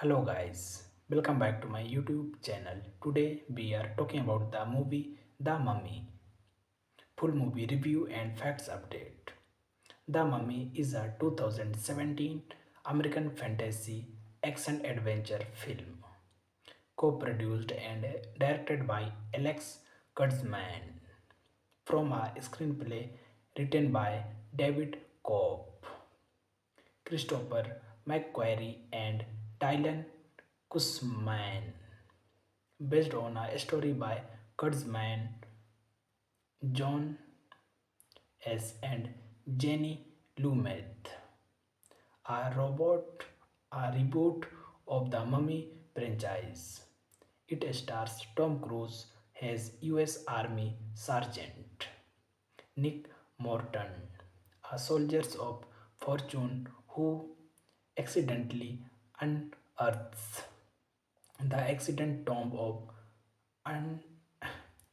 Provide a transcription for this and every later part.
Hello guys, welcome back to my YouTube channel. Today we are talking about the movie The Mummy, full movie review and facts update. The Mummy is a 2017 American fantasy action adventure film, co-produced and directed by Alex Kurtzman, from a screenplay written by David Cobb, Christopher McQuarrie and Dylan Kussman, based on a story by Kurtzman, John S. and Jenny Lumet. A reboot of the Mummy franchise. It stars Tom Cruise as U.S. Army Sergeant Nick Morton, a soldier of fortune who accidentally unearths the accident tomb of an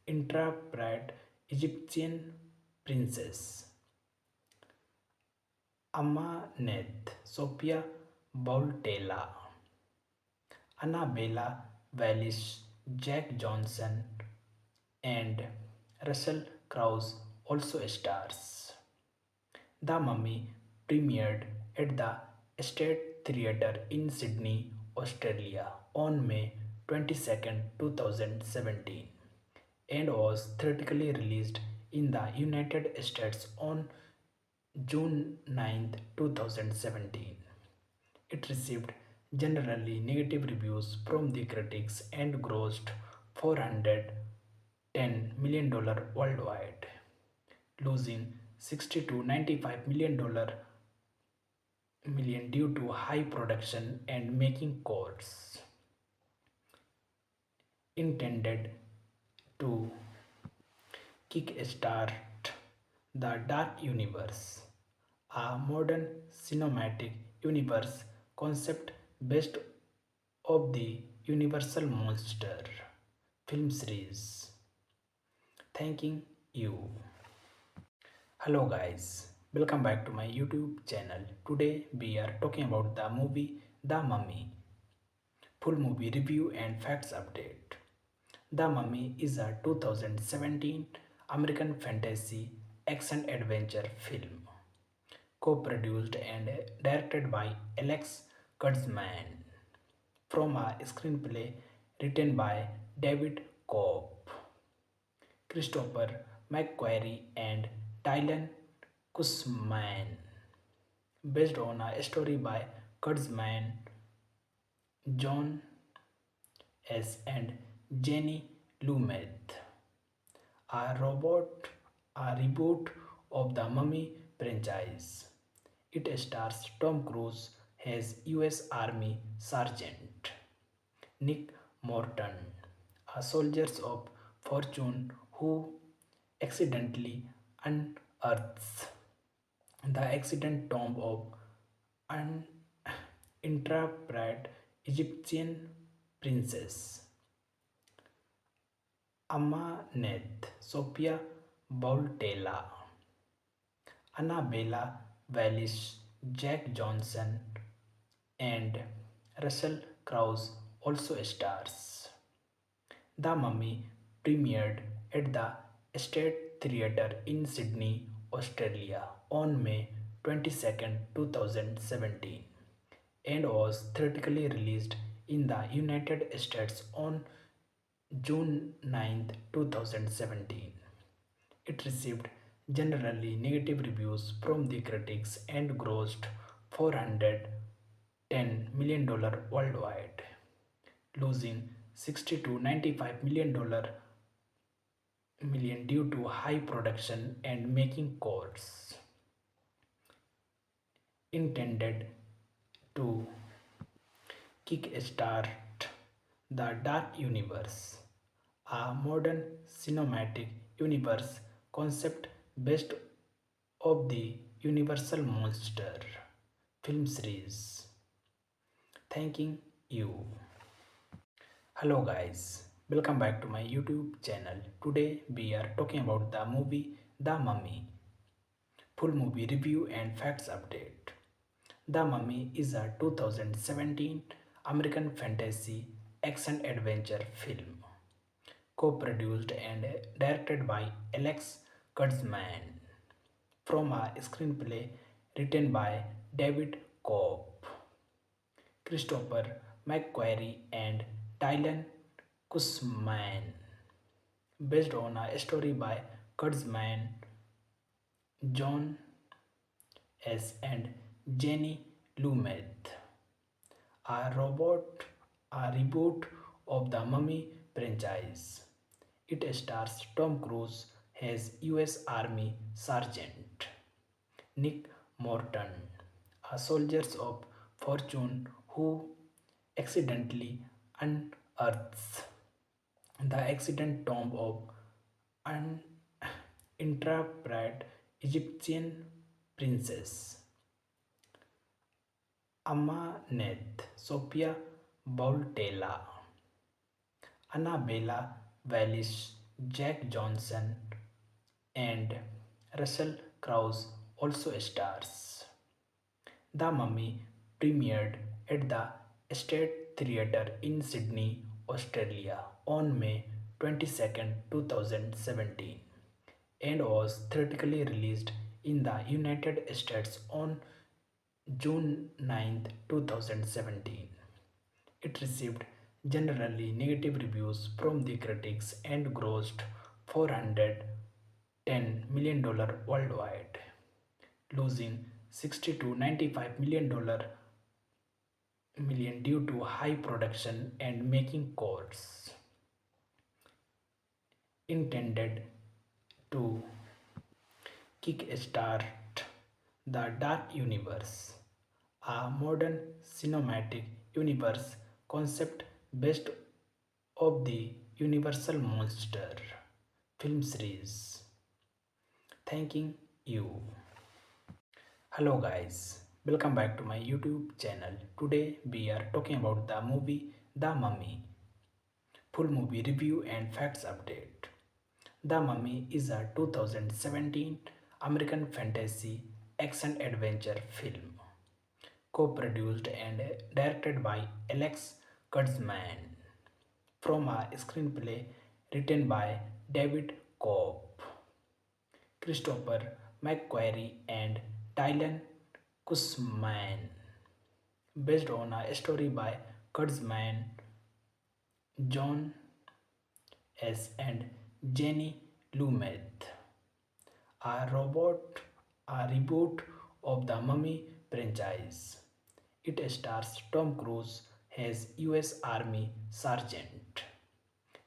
intrepid Egyptian princess Amaneth Sophia Bautella, Annabella Wallis, Jack Johnson, and Russell Crowe also stars. The Mummy premiered at the State Theatre in Sydney, Australia on May 22nd, 2017 and was theatrically released in the United States on June 9th, 2017. It received generally negative reviews from the critics and grossed $410 million worldwide, losing 60 to 95 million due to high production and making costs. Intended to kickstart the Dark Universe, a modern cinematic universe concept based of the Universal Monster film series. Thanking you. Hello guys, welcome back to my YouTube channel. Today we are talking about the movie The Mummy, full movie review and facts update. The Mummy is a 2017 American fantasy action adventure film, co-produced and directed by Alex Kurtzman, from a screenplay written by David Cobb, Christopher McQuarrie and Dylan Kussman, based on a story by Kurtzman, John S. and Jenny Lumet. A reboot of the Mummy franchise. It stars Tom Cruise as U.S. Army Sergeant Nick Morton, a soldier of fortune who accidentally unearths the accident tomb of an intrepid Egyptian princess Amaneth Sophia Bautella, Annabella Wallis, Jack Johnson, and Russell Crowe also stars. The Mummy premiered at the State Theatre in Sydney, Australia on May 22nd, 2017 and was theatrically released in the United States on June 9th, 2017. It received generally negative reviews from the critics and grossed $410 million worldwide, losing 60 to 95 million due to high production and making costs. Intended to kickstart the Dark Universe, a modern cinematic universe concept based of the Universal Monster film series. Thanking you. Hello guys, welcome back to my YouTube channel. Today we are talking about the movie The Mummy, full movie review and facts update. The Mummy is a 2017 American fantasy action adventure film, co-produced and directed by Alex Kurtzman, from a screenplay written by David Cobb, Christopher McQuarrie, and Dylan Kussman, based on a story by Kurtzman, John S. and Jenny Lumet. A reboot of the Mummy franchise. It stars Tom Cruise as US Army Sergeant Nick Morton, a soldier of fortune who accidentally unearths the accident tomb of an intrepid Egyptian princess Amaneth Sophia Bautella, Annabella Wallis, Jack Johnson, and Russell Crowe also stars. The Mummy premiered at the State Theatre in Sydney, Australia on May 22, 2017 and was theatrically released in the United States on June 9, 2017. It received generally negative reviews from the critics and grossed $410 million worldwide, losing 60 to $95 million due to high production and making costs. Intended to kickstart the Dark Universe, a modern cinematic universe concept based of the Universal Monster film series. Thanking you. Hello guys, welcome back to my YouTube channel. Today we are talking about the movie The Mummy. Full movie review and facts update. The Mummy is a 2017 American fantasy action adventure film, co-produced and directed by Alex Kurtzman, from a screenplay written by David Cobb, Christopher McQuarrie, and Dylan Kussman, based on a story by Kurtzman, John S. and Jenny Lumet. A reboot of the Mummy franchise. It stars Tom Cruise as US Army Sergeant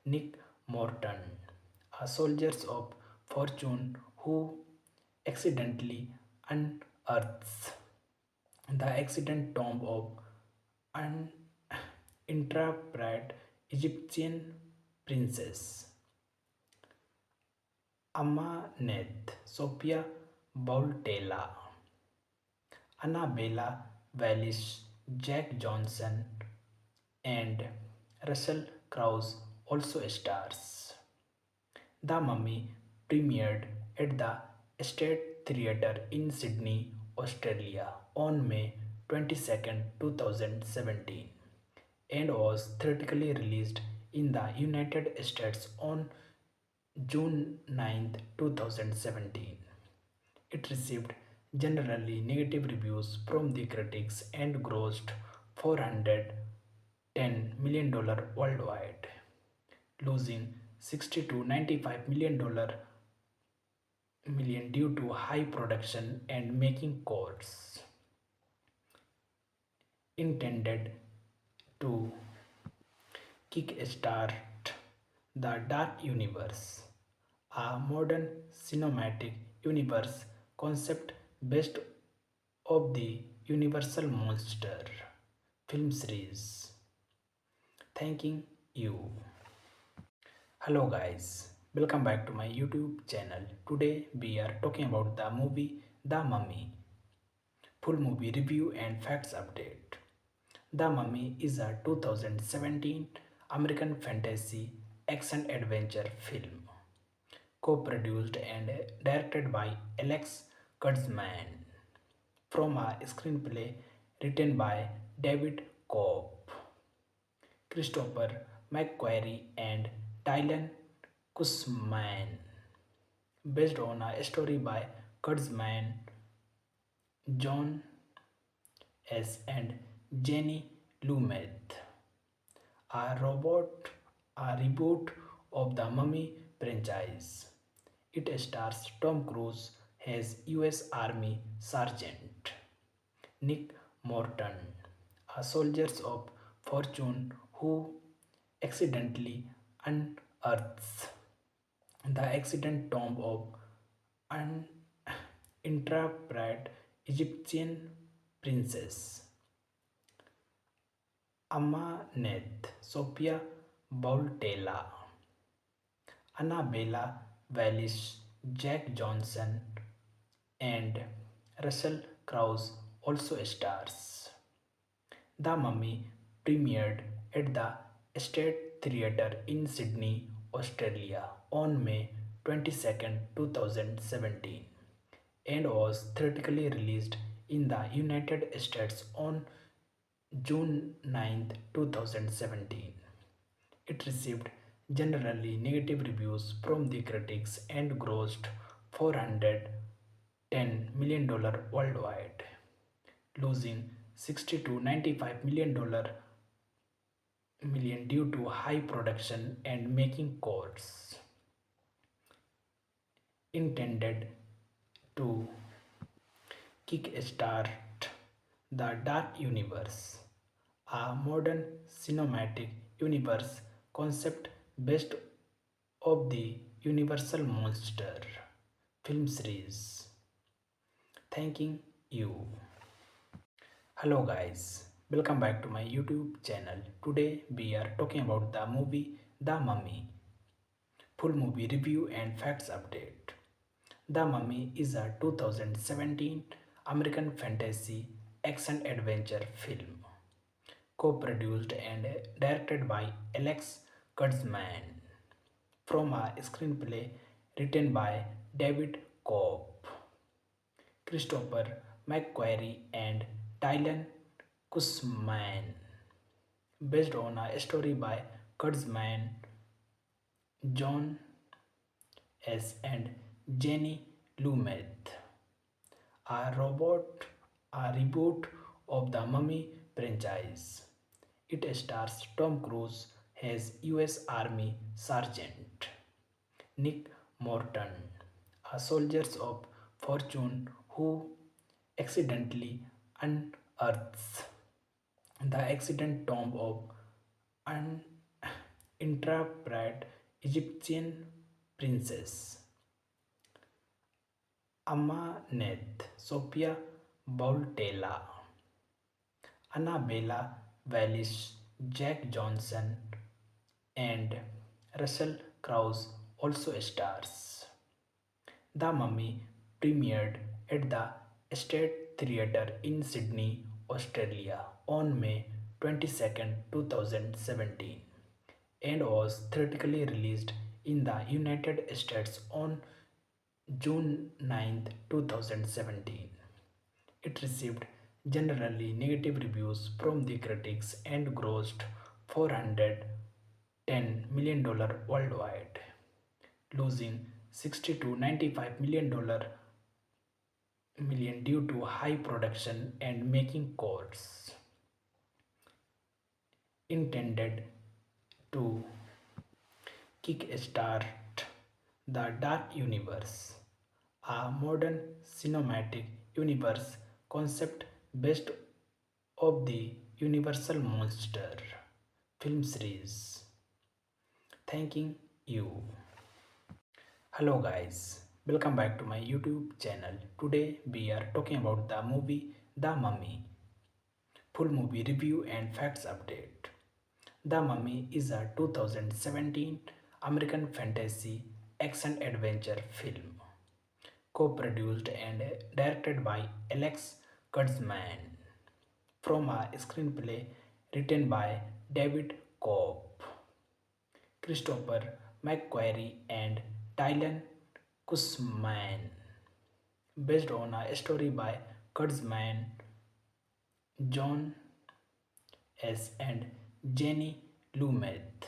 Nick Morton, a soldier of fortune who accidentally unearths the accident tomb of an intrepid Egyptian princess Amaneth Sophia Bautella, Annabella Wallis, Jack Johnson, and Russell Crowe also stars. The Mummy premiered at the State Theatre in Sydney, Australia on May 22, 2017 and was theatrically released in the United States on June 9, 2017. It received generally negative reviews from the critics and grossed $410 million worldwide, losing 60 to $95 million due to high production and making costs. Intended to kickstart the Dark Universe, a modern cinematic universe concept based of the Universal Monster film series. Thanking you. Hello guys, welcome back to my YouTube channel. Today we are talking about the movie The Mummy. Full movie review and facts update. The Mummy is a 2017 American fantasy action adventure film, co-produced and directed by Alex Kurtzman, from a screenplay written by David Cobb, Christopher McQuarrie, and Dylan Kussmain, based on a story by Kurtzman, John S. and Jenny Lumet. A robot, a reboot of the Mummy franchise. It stars Tom Cruise as U.S. Army Sergeant Nick Morton, a soldier of fortune who accidentally unearths the accident tomb of an intrepid Egyptian princess Amaneth Sophia Bautella, Annabella Wallis, Jack Johnson, and Russell Crowe also stars. The Mummy premiered at the State Theatre in Sydney, Australia on May 22, 2017 and was theatrically released in the United States on June 9, 2017. It received generally negative reviews from the critics and grossed $410 million worldwide, losing 60 to $95 million due to high production and making costs. Intended to kickstart the Dark Universe, a modern cinematic universe concept based of the Universal Monster film series. Thanking you. Hello guys, welcome back to my YouTube channel. Today we are talking about the movie The Mummy. Full movie review and facts update. The Mummy is a 2017 American fantasy action adventure film co-produced and directed by Alex Kurtzman from a screenplay written by David Cobb, Christopher McQuarrie, and Dylan Kussmain, based on a story by Kurtzman, John S. and Jenny Lumet. A robot, a reboot of the Mummy franchise. It stars Tom Cruise as U.S. Army Sergeant Nick Morton, a soldier of fortune who accidentally unearths the accident tomb of an intrepid Egyptian princess Amaneth Sophia Bautella, Annabella Wallis, Jack Johnson, and Russell Crowe also stars. The Mummy premiered at the State Theatre in Sydney, Australia on May 22, 2017 and was theatrically released in the United States on June 9, 2017. It received generally negative reviews from the critics and grossed $410 million worldwide, losing 60 to $95 million due to high production and making costs. Intended to kickstart the Dark Universe, a modern cinematic universe concept based of the Universal Monster film series. Thanking you. Hello guys, welcome back to my YouTube channel. Today we are talking about the movie The Mummy. Full movie review and facts update. The Mummy is a 2017 American fantasy action adventure film co-produced and directed by Alex Kurtzman from a screenplay written by David Cobb, Christopher McQuarrie, and Dylan Kussmain, based on a story by Kurtzman, John S. and Jenny Lumet,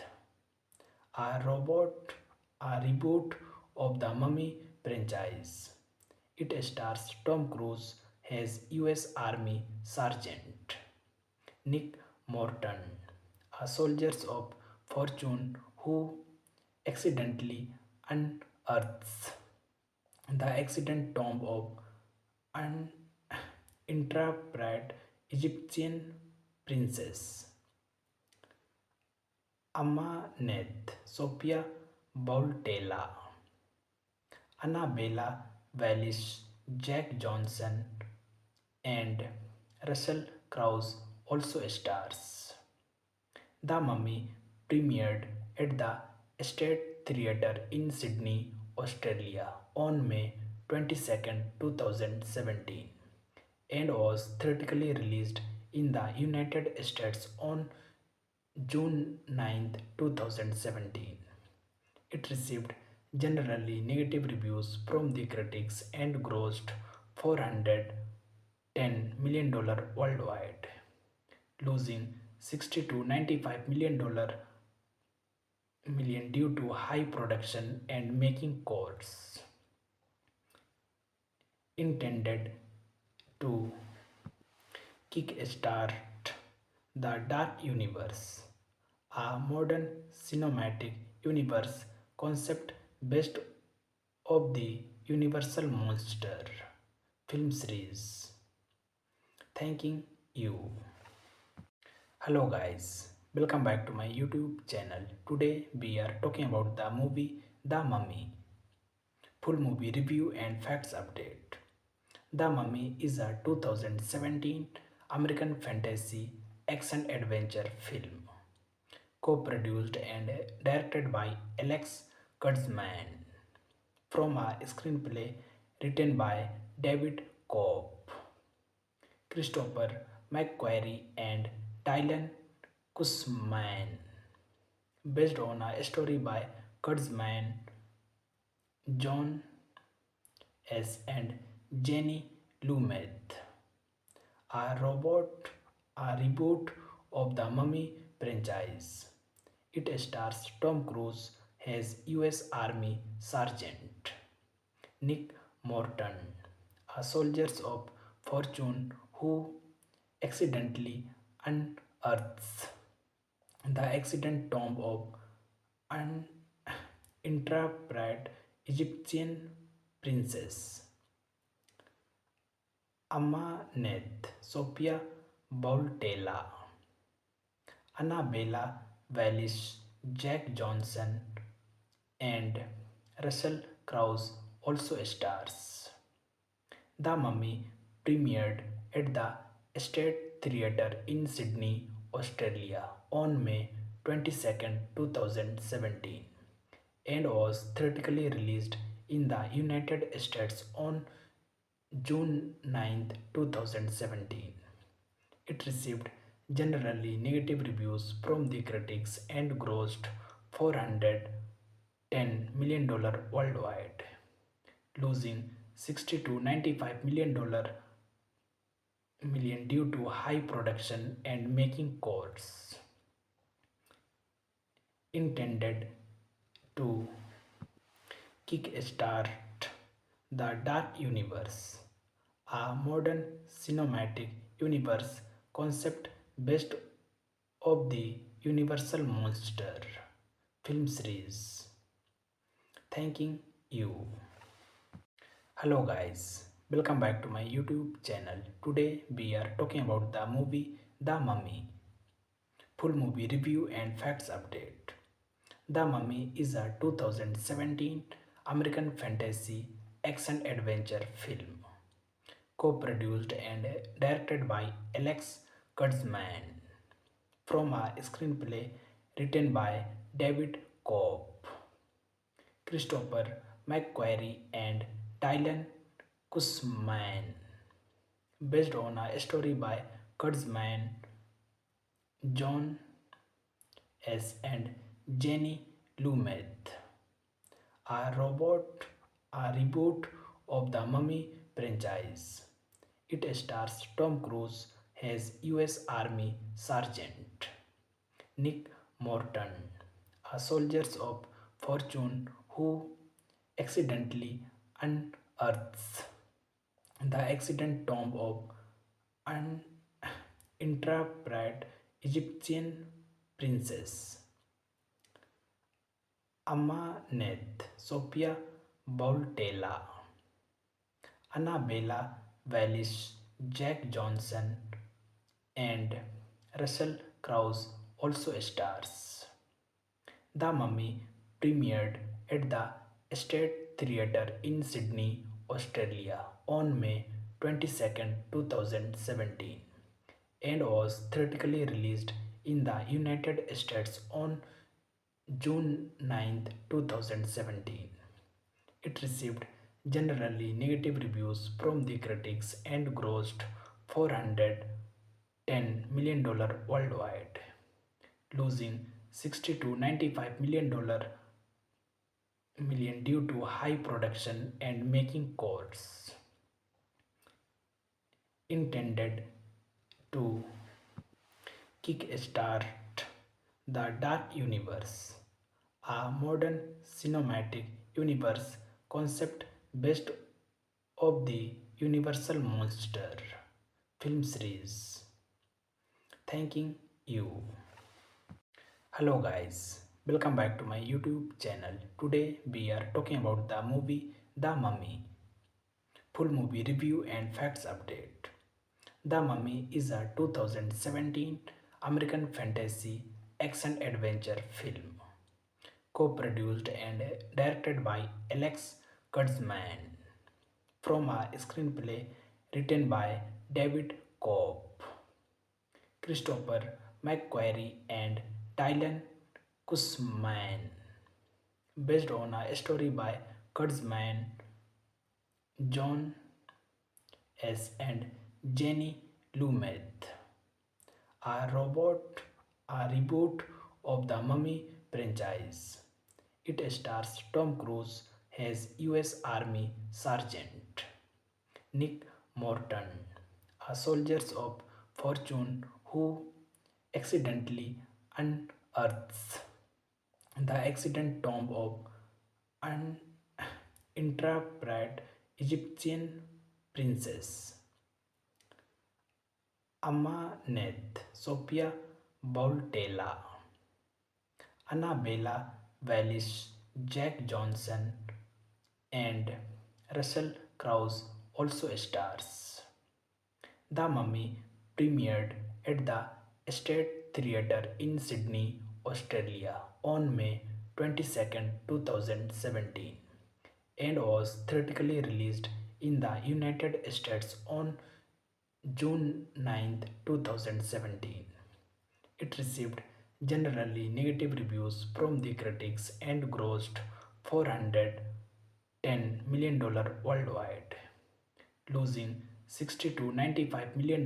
a reboot of the Mummy franchise. It stars Tom Cruise as U.S. Army Sergeant Nick Morton, a soldier of fortune who accidentally unearths the accident tomb of an intrepid Egyptian princess Amaneth Sophia Bautella, Annabella Wallis, Jack Johnson, and Russell Crowe also stars. The Mummy premiered at the State Theatre in Sydney, Australia on May 22, 2017 and was theatrically released in the United States on June 9, 2017. It received generally negative reviews from the critics and grossed $410 million worldwide, losing 60 to $95 million due to high production and making costs. Intended to kickstart the Dark Universe, a modern cinematic universe concept based of the Universal Monster film series. Thanking you. Hello guys, welcome back to my YouTube channel. Today we are talking about the movie The Mummy. Full movie review and facts update. The Mummy is a 2017 American fantasy action adventure film co-produced and directed by Alex Kurtzman from a screenplay written by David Cobb, Christopher McQuarrie and Dylan Kussman, based on a story by Kurtzman, John S. and Jenny Lumet, a a reboot of the Mummy franchise. It stars Tom Cruise as U.S. Army Sergeant Nick Morton, a soldier of fortune who accidentally unearths the accident tomb of an intrepid Egyptian princess Amaneth Sophia Bautella, Annabella Wallis, Jack Johnson, and Russell Crowe also stars. The Mummy premiered at the State Theatre in Sydney, Australia on May 22, 2017 and was theatrically released in the United States on June 9, 2017. It received generally negative reviews from the critics and grossed $410 million worldwide, losing 60 to $95 million due to high production and making costs. Intended to kickstart the Dark Universe, a modern cinematic universe concept based of the Universal Monster film series. Thanking you. Hello guys, welcome back to my YouTube channel. Today we are talking about the movie The Mummy. Full movie review and facts update. The Mummy is a 2017 American fantasy action adventure film co-produced and directed by Alex Kurtzman from a screenplay written by David Cobb, Christopher McQuarrie and Dylan Kussman, based on a story by Kurtzman, John S. and Jenny Lumet, a reboot of the Mummy franchise. It stars Tom Cruise as U.S. Army Sergeant Nick Morton, a soldiers of fortune who accidentally unearths the accident tomb of an intrepid Egyptian princess Amaneth Sophia Bautella, Annabella Wallis, Jack Johnson, and Russell Crowe also stars. The Mummy premiered at the State Theatre in Sydney, Australia on May 22nd, 2017 and was theatrically released in the United States on June 9th, 2017. It received generally negative reviews from the critics and grossed $410 million worldwide, losing 60 to $95 million due to high production and making costs. Intended to kickstart the Dark Universe, a modern cinematic universe concept based of the Universal Monster film series. Thanking you. Hello guys, welcome back to my YouTube channel. Today we are talking about the movie The Mummy. Full movie review and facts update. The Mummy is a 2017 American fantasy action adventure film co-produced and directed by Alex Kurtzman from a screenplay written by David Cobb, Christopher McQuarrie and Dylan Kussman, based on a story by Kurtzman, John S. and Jenny Lumet. A reboot of the Mummy franchise. It stars Tom Cruise as U.S. Army Sergeant Nick Morton, a soldier of fortune who accidentally unearths the accident tomb of an intrepid Egyptian princess Amaneth Sophia Bautella, Annabella Wallis, Jack Johnson, and Russell Crowe also stars. The Mummy premiered at the State Theatre in Sydney, Australia on May 22nd, 2017 and was theatrically released in the United States on June 9th, 2017. It received generally negative reviews from the critics and grossed $410 million worldwide, losing 60 to $95 million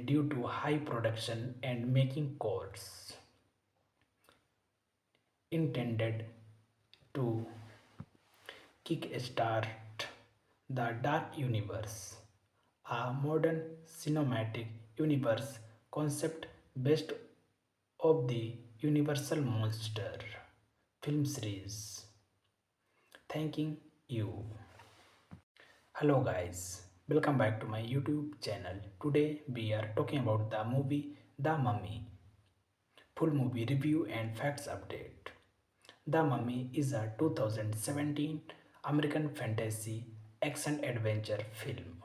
due to high production and making costs. Intended to kickstart the Dark Universe, a modern cinematic universe concept based of the Universal Monster film series. Thanking you. Hello guys, welcome back to my YouTube channel. Today we are talking about the movie The Mummy. Full movie review and facts update. The Mummy is a 2017 American fantasy action adventure film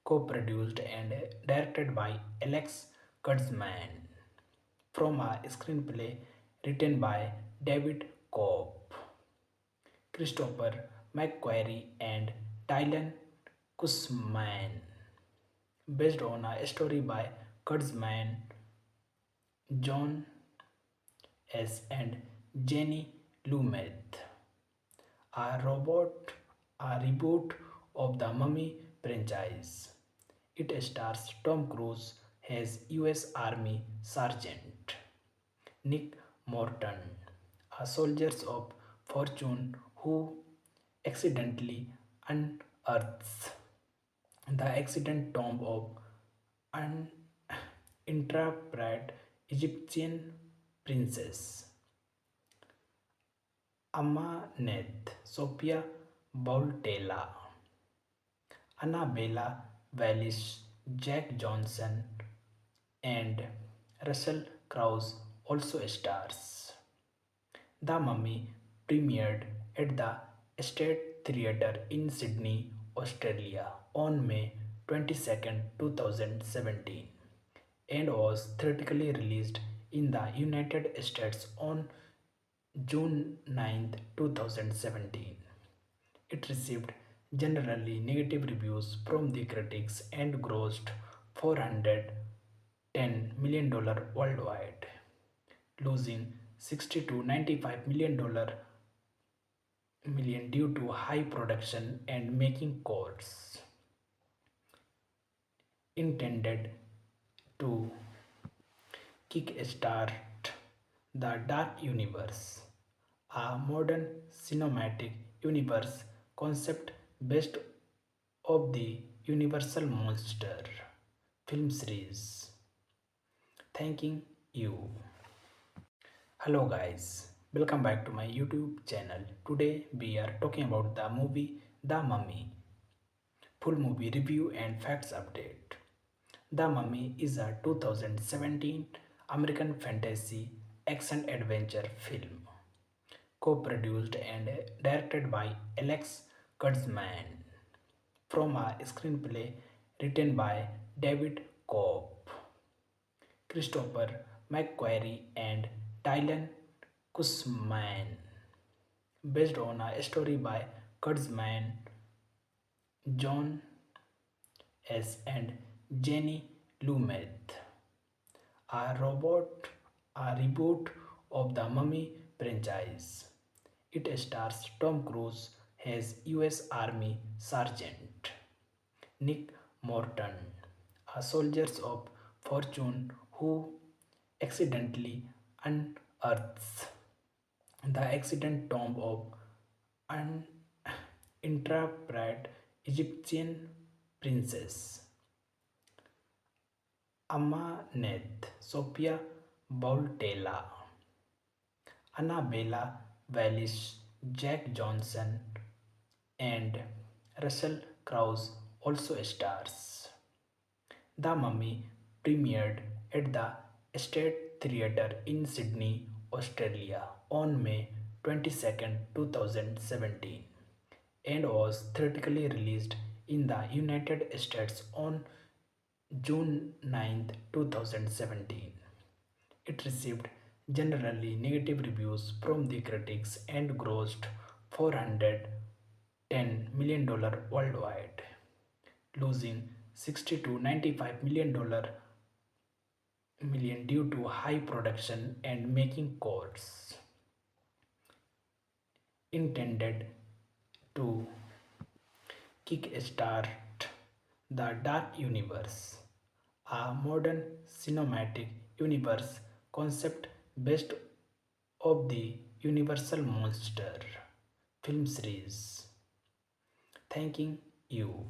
co-produced and directed by Alex Kurtzman from a screenplay written by David Cobb, Christopher McQuarrie and Dylan Kussman, based on a story by Kurtzman, John S. and Jenny Lumet. A reboot of the Mummy franchise. It stars Tom Cruise as U.S. Army Sergeant Nick Morton, a soldier of fortune who accidentally unearths the accident tomb of an intrepid Egyptian princess Amaneth Sophia Bautella, Annabella Wallis, Jack Johnson, and Russell Crowe also stars. The Mummy premiered at the State Theatre in Sydney, Australia on May 22, 2017 and was theatrically released in the United States on June 9, 2017. It received generally negative reviews from the critics and grossed $410 million worldwide, losing 60 to $95 million due to high production and making costs. Intended to kickstart the Dark Universe, a modern cinematic universe concept based of the Universal Monster film series. Thanking you. Hello guys, welcome back to my YouTube channel. Today we are talking about the movie The Mummy. Full movie review and facts update. The Mummy is a 2017 American fantasy action adventure film co-produced and directed by Alex Kurtzman from a screenplay written by David Cobb, Christopher McQuarrie and Dylan Kussman, based on a story by Kurtzman, John S. and Jenny Lumet. A reboot of the Mummy franchise. It stars Tom Cruise as U.S. Army Sergeant Nick Morton, a soldier of fortune who accidentally unearths the accident tomb of an intrepid Egyptian princess Amaneth Sophia Bautella, Annabella Wallis, Jack Johnson, and Russell Crowe also stars. The Mummy premiered at the State Theatre in Sydney, Australia on May 22, 2017 and was theatrically released in the United States on June 9, 2017. It received generally negative reviews from the critics and grossed $410 million worldwide, losing 60 to $95 million due to high production and making costs. Intended to kickstart the Dark Universe, a modern cinematic universe concept based of the Universal Monster film series. Thanking you.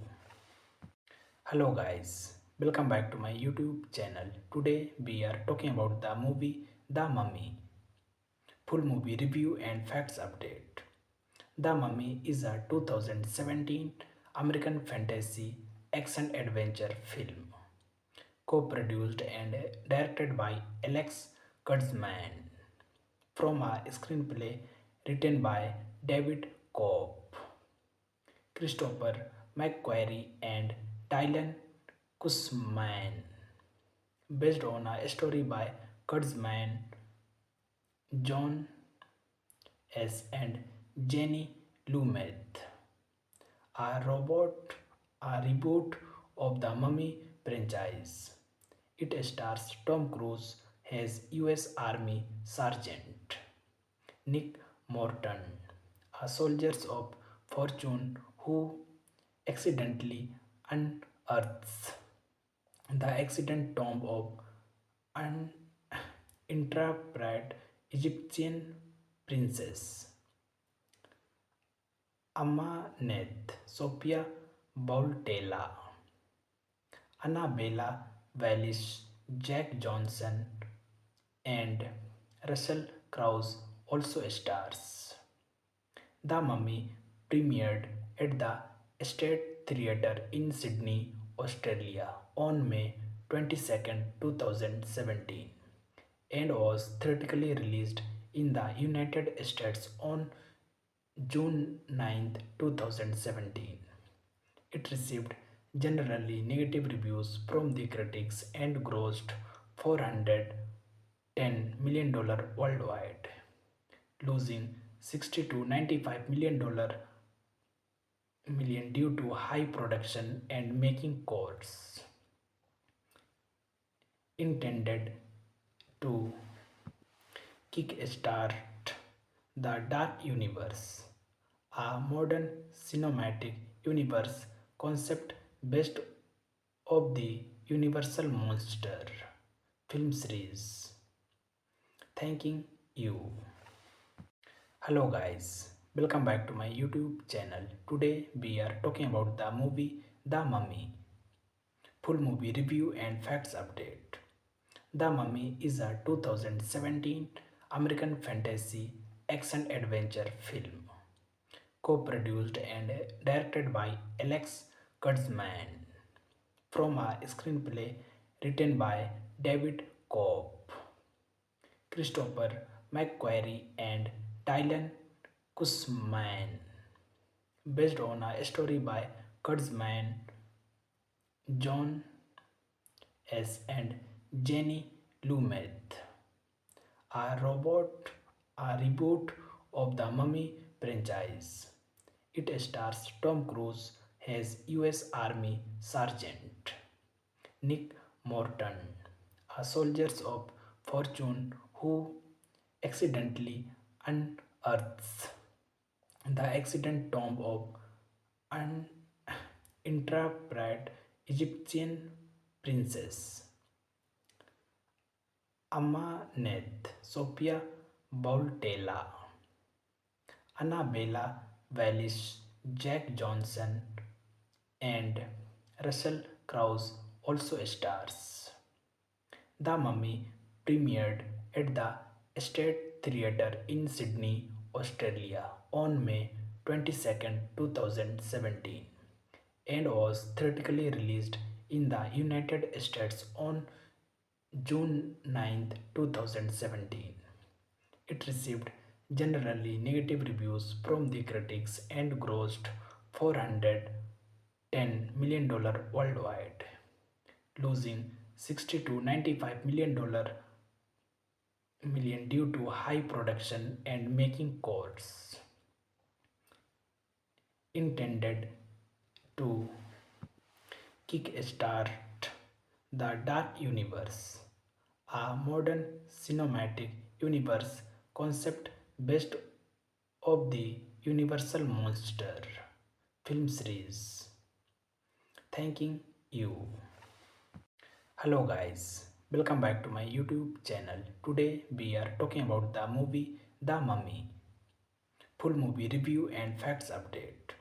Hello guys, welcome back to my YouTube channel. Today we are talking about the movie The Mummy. Full movie review and facts update. The Mummy is a 2017 American fantasy action adventure film co-produced and directed by Alex Kurtzman from a screenplay written by David Cobb, Christopher McQuarrie and Dylan Kussman, based on a story by Kurtzman, John S. and Jenny Lumet. A reboot of the Mummy franchise. It stars Tom Cruise as U.S. Army Sergeant Nick Morton, a soldier of fortune who accidentally unearths the accident tomb of an intrepid Egyptian princess Amaneth Sophia Bautella, Annabella Wallis, Jack Johnson, and Russell Crowe also stars. The Mummy premiered at the State Theatre in Sydney, Australia on May 22nd, 2017 and was theatrically released in the United States on June 9th, 2017. It received generally negative reviews from the critics and grossed $410 million worldwide, losing 60 to $95 million due to high production and making costs. Intended to kickstart the Dark Universe, a modern cinematic universe concept based of the Universal Monster film series. Thanking you. Hello guys, welcome back to my YouTube channel. Today we are talking about the movie The Mummy. Full movie review and facts update. The Mummy is a 2017 American fantasy action adventure film co-produced and directed by Alex Kurtzman from a screenplay written by David Cobb, Christopher McQuarrie and Dylan Kussman, based on a story by Kurtzman, John S. and Jenny Lumet. A reboot of the Mummy franchise. It stars Tom Cruise as U.S. Army Sergeant Nick Morton, a soldier of fortune who accidentally unearths the accident tomb of an intrepid Egyptian princess Amaneth Sophia Bautella, Annabella Wallis, Jack Johnson, and Russell Crowe also stars. The Mummy premiered at the State Theatre in Sydney, Australia on May 22nd, 2017 and was theatrically released in the United States on June 9th, 2017. It received generally negative reviews from the critics and grossed $410 million worldwide, losing 60 to $95 million due to high production and making costs. Intended to kickstart the Dark Universe, a modern cinematic universe concept based of the Universal Monster film series. Thanking you. Hello guys, welcome back to my YouTube channel. Today we are talking about the movie The Mummy. Full movie review and facts update.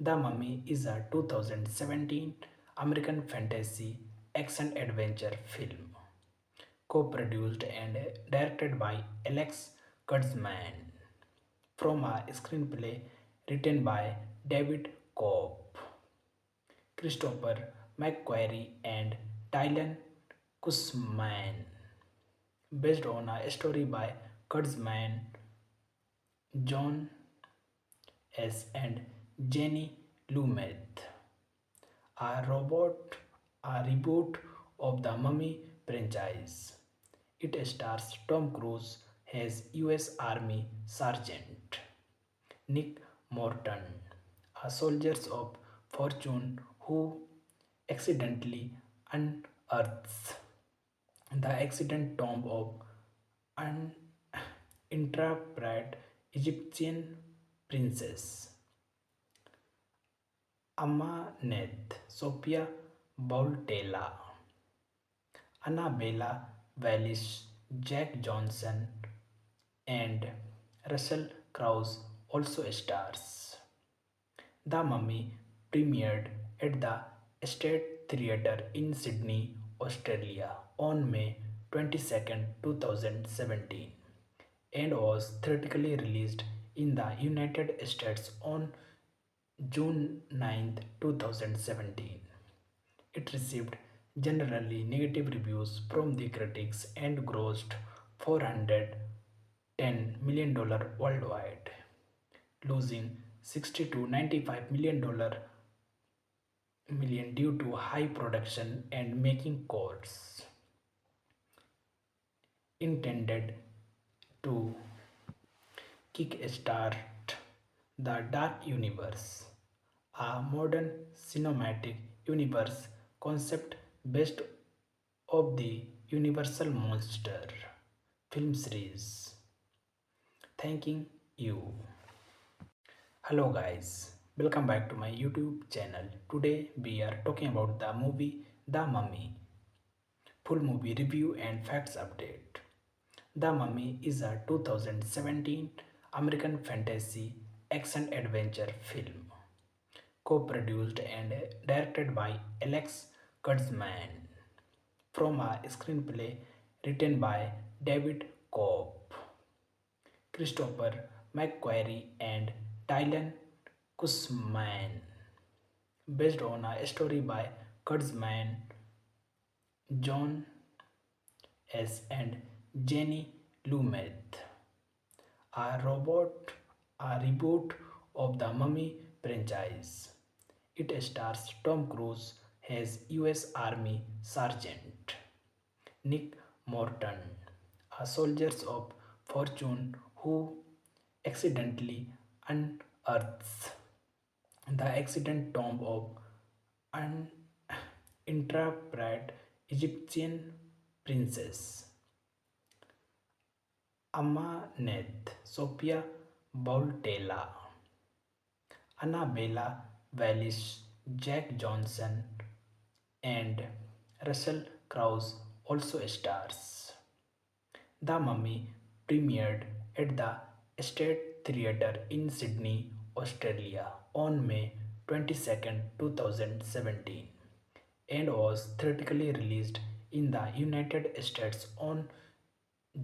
The Mummy is a 2017 American fantasy action adventure film co-produced and directed by Alex Kurtzman from a screenplay written by David Cobb, Christopher McQuarrie and Dylan Kussman, based on a story by Kurtzman, John S. and Jenny Lumet. A reboot of the Mummy franchise. It stars Tom Cruise as U.S. Army Sergeant Nick Morton, a soldier of fortune who accidentally unearths the accident tomb of an intrepid Egyptian princess Amaneth Sophia Bautella, Annabella Wallis, Jack Johnson, and Russell Crowe also stars. The Mummy premiered at the State Theatre in Sydney, Australia on 22nd, 2017 and was theatrically released in the United States on June 9th, 2017. It received generally negative reviews from the critics and grossed $410 million worldwide, losing 60 to $95 million due to high production and making costs. Intended to kickstart the Dark Universe, a modern cinematic universe concept based of the Universal Monster film series. Thanking you. Hello guys, welcome back to my YouTube channel. Today we are talking about the movie The Mummy. Full movie review and facts update. The Mummy is a 2017 American fantasy action adventure film co-produced and directed by Alex Kurtzman from a screenplay written by David Cobb, Christopher McQuarrie and Dylan Kussman, based on a story by Kurtzman, John S. and Jenny Lumet. A robot, a reboot of the Mummy franchise. It stars Tom Cruise as US Army Sergeant Nick Morton, a soldier of fortune who accidentally unearths the accident tomb of an intrepid Egyptian princess Amaneth Sophia Bautella, Annabella Wallis, Jack Johnson, and Russell Crowe also stars. The Mummy premiered at the State Theatre in Sydney, Australia on May 22nd, 2017 and was theatrically released in the United States on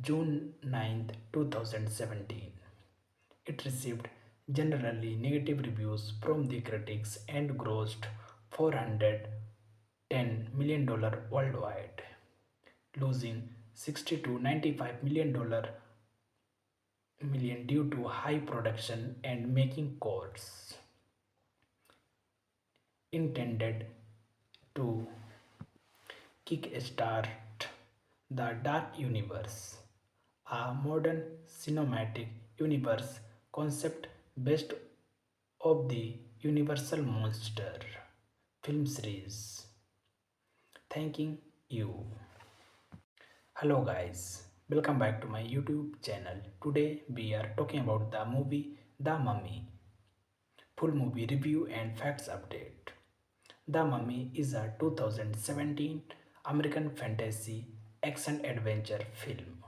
June 9th, 2017. It received generally negative reviews from the critics and grossed $410 million worldwide, losing 60 to $95 million due to high production and making costs. Intended to kickstart the Dark Universe, a modern cinematic universe concept based of the Universal Monster film series. Thanking you. Hello guys, welcome back to my YouTube channel. Today we are talking about the movie The Mummy. Full movie review and facts update. The Mummy is a 2017 American fantasy action adventure film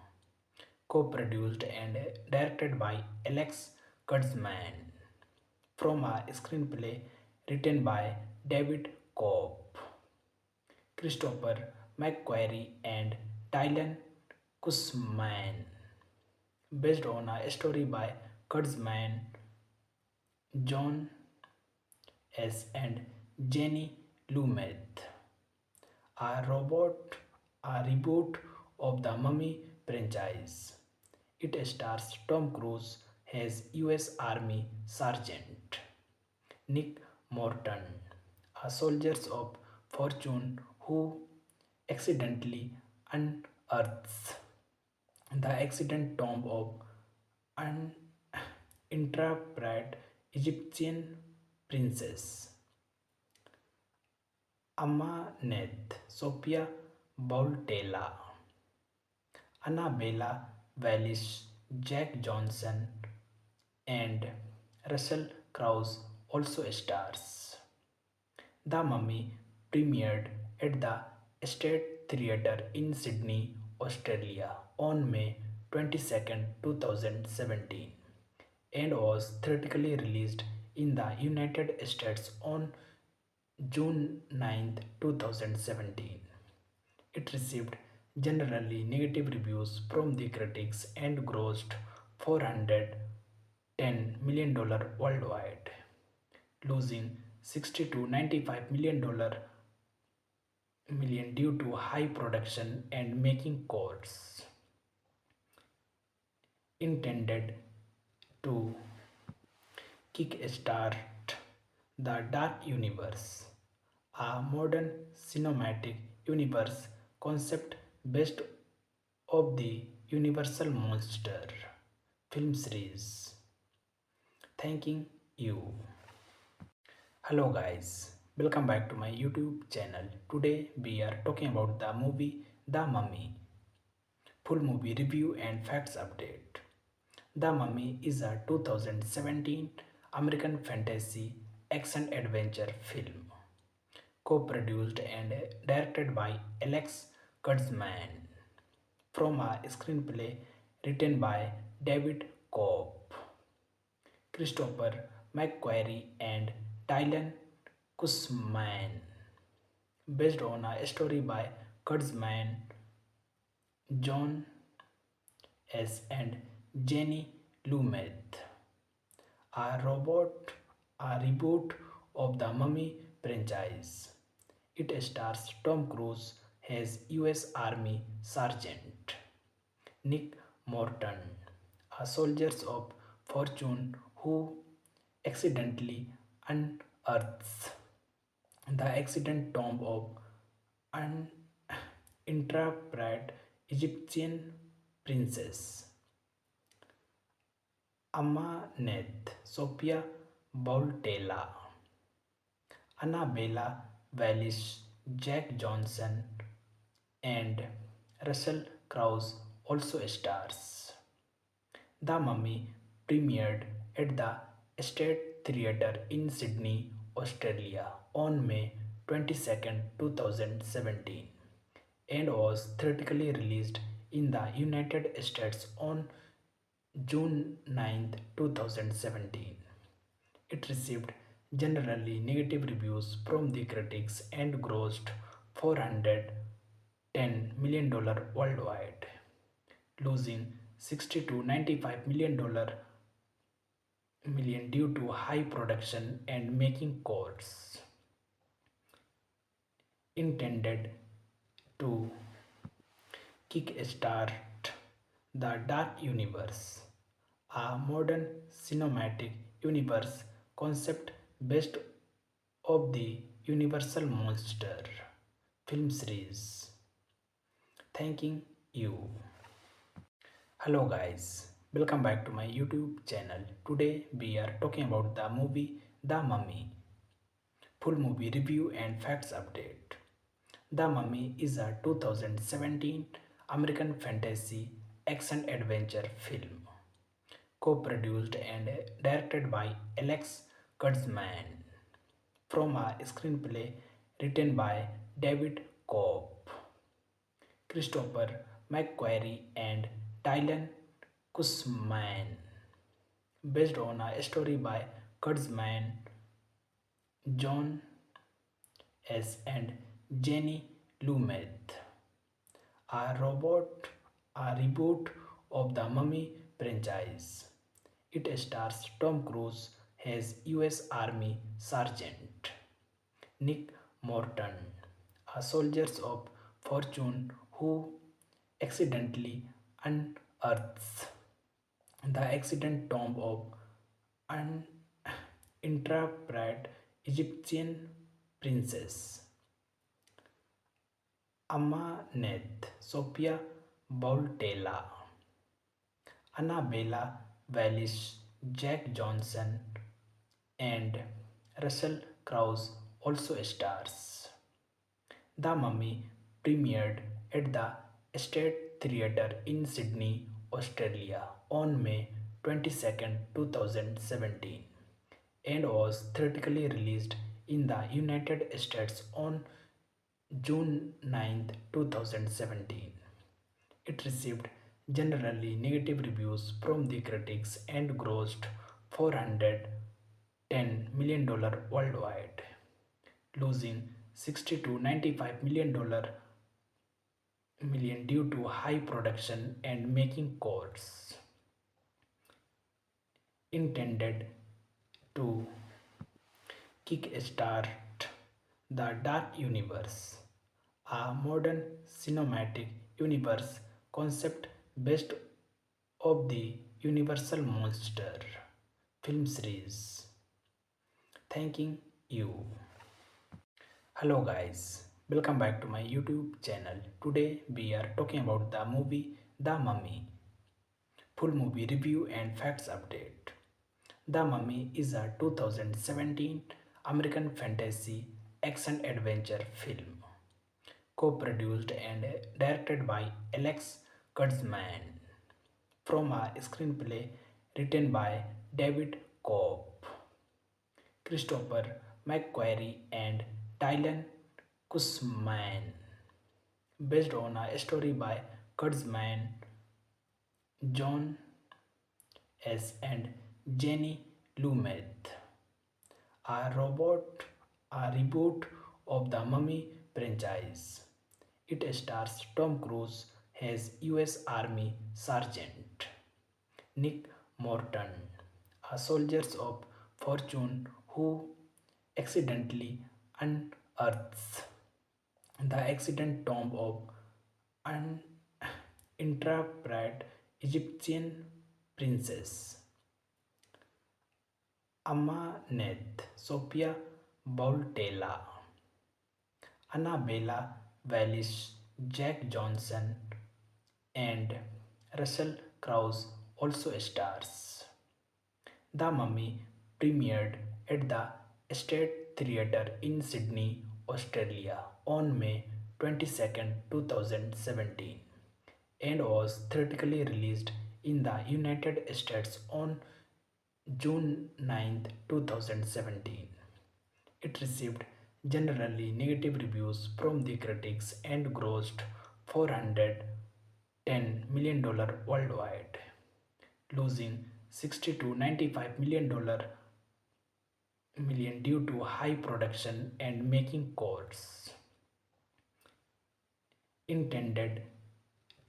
co-produced and directed by Alex Kurtzman from a screenplay written by David Cobb, Christopher McQuarrie and Dylan Kussman, based on a story by Kurtzman, John S. and Jenny Lumet. A robot, a reboot of the Mummy franchise. It stars Tom Cruise as US Army Sergeant Nick Morton, a soldier of fortune who accidentally unearths the accident tomb of an intrepid Egyptian princess Amaneth Sophia Bautella, Annabella Wallis, Jack Johnson, and Russell Crowe also stars. The Mummy premiered at the State Theatre in Sydney, Australia on May 22nd, 2017 and was theatrically released in the United States on June 9th, 2017. It received generally negative reviews from the critics and grossed $410 million worldwide, losing 60 to 95 million due to high production and making costs. Intended to kickstart the Dark Universe, a modern cinematic universe concept based of the Universal Monster film series. Thanking you. Hello guys, welcome back to my YouTube channel. Today we are talking about the movie The Mummy. Full movie review and facts update. The Mummy is a 2017 American fantasy action adventure film co-produced and directed by Alex Kurtzman from a screenplay written by David Cobb, Christopher McQuarrie and Dylan Kussman, based on a story by Kurtzman, John S. and Jenny Lumet. A a reboot of the Mummy franchise. It stars Tom Cruise as US Army Sergeant Nick Morton, a soldier of fortune who accidentally unearths the accident tomb of an intrepid Egyptian princess Amaneth Sophia Bautella, Annabella Wallis, Jack Johnson, and Russell Crowe also stars. The Mummy premiered at the State Theatre in Sydney, Australia on May 22, 2017 and was theatrically released in the United States on June 9, 2017. It received generally negative reviews from the critics and grossed $410 million worldwide, losing 60 to 95 million due to high production and making costs. Intended to kickstart the Dark Universe, a modern cinematic universe concept based of the Universal Monster film series. Thanking you. Hello guys, welcome back to my YouTube channel. Today we are talking about the movie The Mummy. Full movie review and facts update. The Mummy is a 2017 American fantasy action adventure film co-produced and directed by Alex Kurtzman from a screenplay written by David Cobb, Christopher McQuarrie and Dylan Kussman, based on a story by Kurtzman, John S. and Jenny Lumet. A a reboot of the Mummy franchise. It stars Tom Cruise as US Army Sergeant Nick Morton, a soldier of fortune who accidentally unearths the accident tomb of an intrepid Egyptian princess Amaneth Sophia Bautella, Annabella Wallis, Jack Johnson, and Russell Crowe also stars. The Mummy premiered at the State Theatre in Sydney, Australia on May 22, 2017 and was theatrically released in the United States on June 9, 2017. It received generally negative reviews from the critics and grossed $410 million worldwide, losing 60 to 95 million million due to high production and making costs. Intended to kickstart the Dark Universe, a modern cinematic universe concept based of the Universal Monster film series. Thanking you. Hello guys, welcome back to my YouTube channel. Today we are talking about the movie The Mummy. Full movie review and facts update. The Mummy is a 2017 American fantasy action adventure film co-produced and directed by Alex Kurtzman from a screenplay written by David Cobb, Christopher McQuarrie and Dylan Kussman, based on a story by Kurtzman, John S. and Jenny Lumet. A reboot of the Mummy franchise. It stars Tom Cruise as US Army Sergeant Nick Morton, a soldier of fortune who accidentally unearths the accident tomb of an intrepid Egyptian princess Amaneth Sophia Bautella, Annabella Wallis, Jack Johnson, and Russell Crowe also stars. The Mummy premiered at the State Theatre in Sydney, Australia on May 22, 2017 and was theatrically released in the United States on June 9, 2017. It received generally negative reviews from the critics and grossed $410 million worldwide, losing 60 to $95 million due to high production and making costs. Intended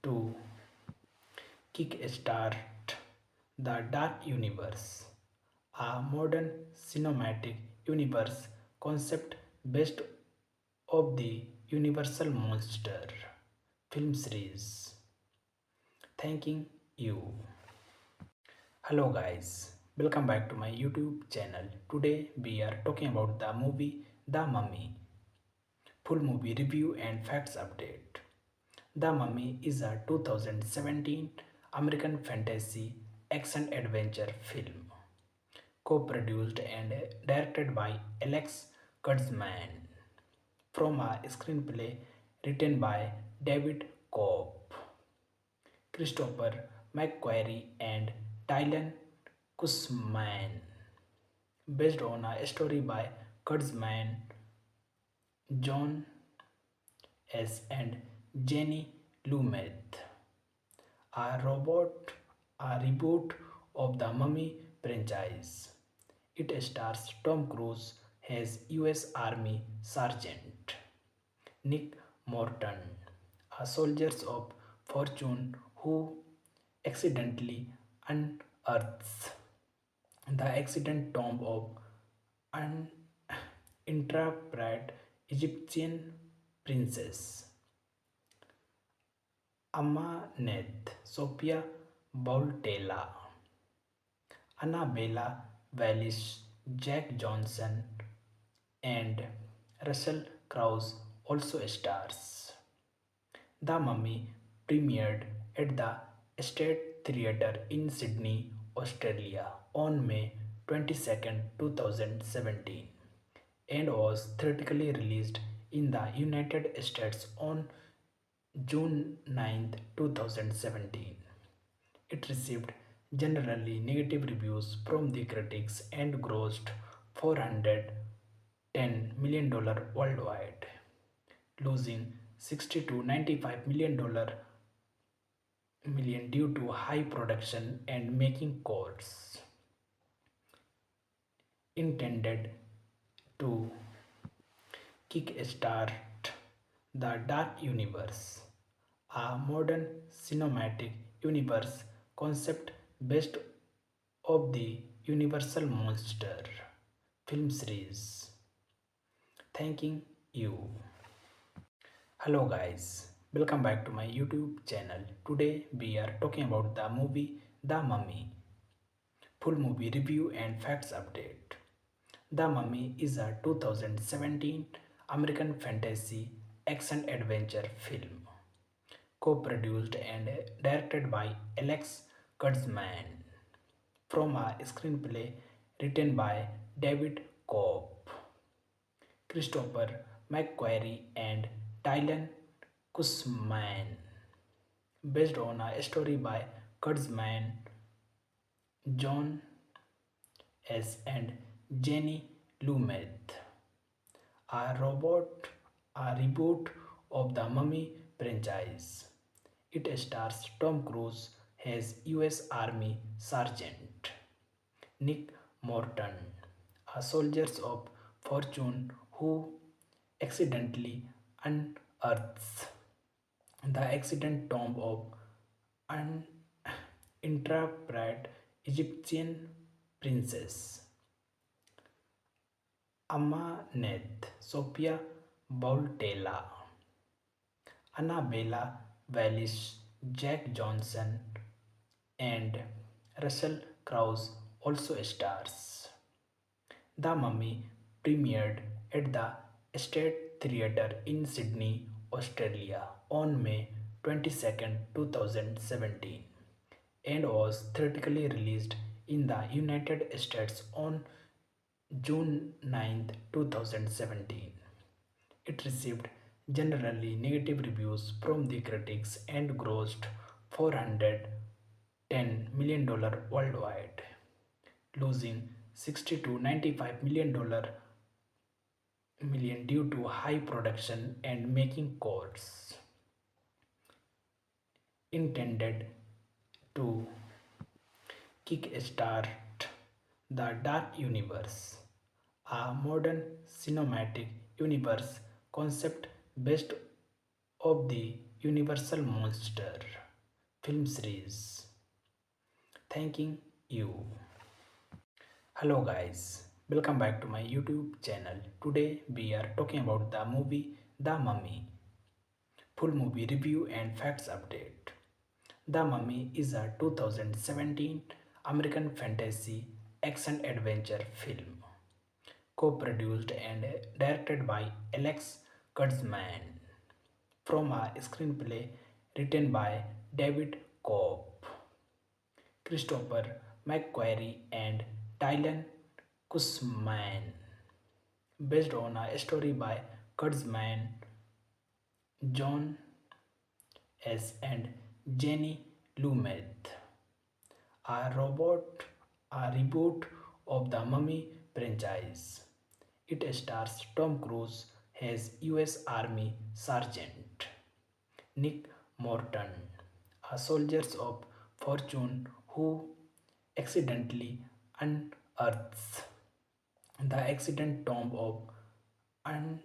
to kickstart the Dark Universe, a modern cinematic universe concept based of the Universal Monster film series. Thanking you. Hello guys, welcome back to my YouTube channel. Today we are talking about the movie The Mummy. Full movie review and facts update. The Mummy is a 2017 American fantasy action adventure film co-produced and directed by Alex Kurtzman from a screenplay written by David Cobb, Christopher McQuarrie and Dylan Kussman, based on a story by Kurtzman, John S. and Jenny Lumet. A reboot of the Mummy franchise. It stars Tom Cruise as US Army Sergeant Nick Morton, a soldier of fortune who accidentally unearths the accident tomb of an intrepid Egyptian princess Amaneth Sophia Bautella, Annabella Wallis, Jack Johnson, and Russell Crowe also stars. The Mummy premiered at the State Theatre in Sydney, Australia on May 22, 2017 and was theatrically released in the United States on June 9, 2017. It received generally negative reviews from the critics and grossed $410 million worldwide, losing 60 to $95 million due to high production and making costs. Intended to kickstart the Dark Universe, a modern cinematic universe concept based of the Universal Monster film series. Thanking you. Hello guys, welcome back to my YouTube channel. Today we are talking about the movie The Mummy. Full movie review and facts update. The Mummy is a 2017 American fantasy action adventure film co-produced and directed by Alex Kurtzman from a screenplay written by David Cobb, Christopher McQuarrie and Dylan Kussman, based on a story by Kurtzman, John S. and Jenny Lumet. A reboot of the Mummy franchise. It stars Tom Cruise as US Army Sergeant Nick Morton, a soldier of fortune who accidentally unearths the accident tomb of an intrepid Egyptian princess Amaneth Sophia Bautella, Annabella Wallis, Jack Johnson, and Russell Crowe also stars. The Mummy premiered at the State Theatre in Sydney, Australia on May 22, 2017 and was theatrically released in the United States on June 9, 2017. It received generally negative reviews from the critics and grossed $410 million worldwide, losing 60 to $95 million due to high production and making costs. Intended to kickstart the Dark Universe, a modern cinematic universe concept based of the Universal Monster film series. Thanking you. Hello guys, welcome back to my YouTube channel. Today we are talking about the movie The Mummy. Full movie review and facts update. The Mummy is a 2017 American fantasy action adventure film co-produced and directed by Alex Kurtzman from a screenplay written by David Cobb, Christopher McQuarrie and Dylan Kussman, based on a story by Kurtzman, John S. and Jenny Lumet. A reboot of the Mummy franchise. It stars Tom Cruise as US Army Sergeant Nick Morton, a soldier of fortune who accidentally unearths the accident tomb of an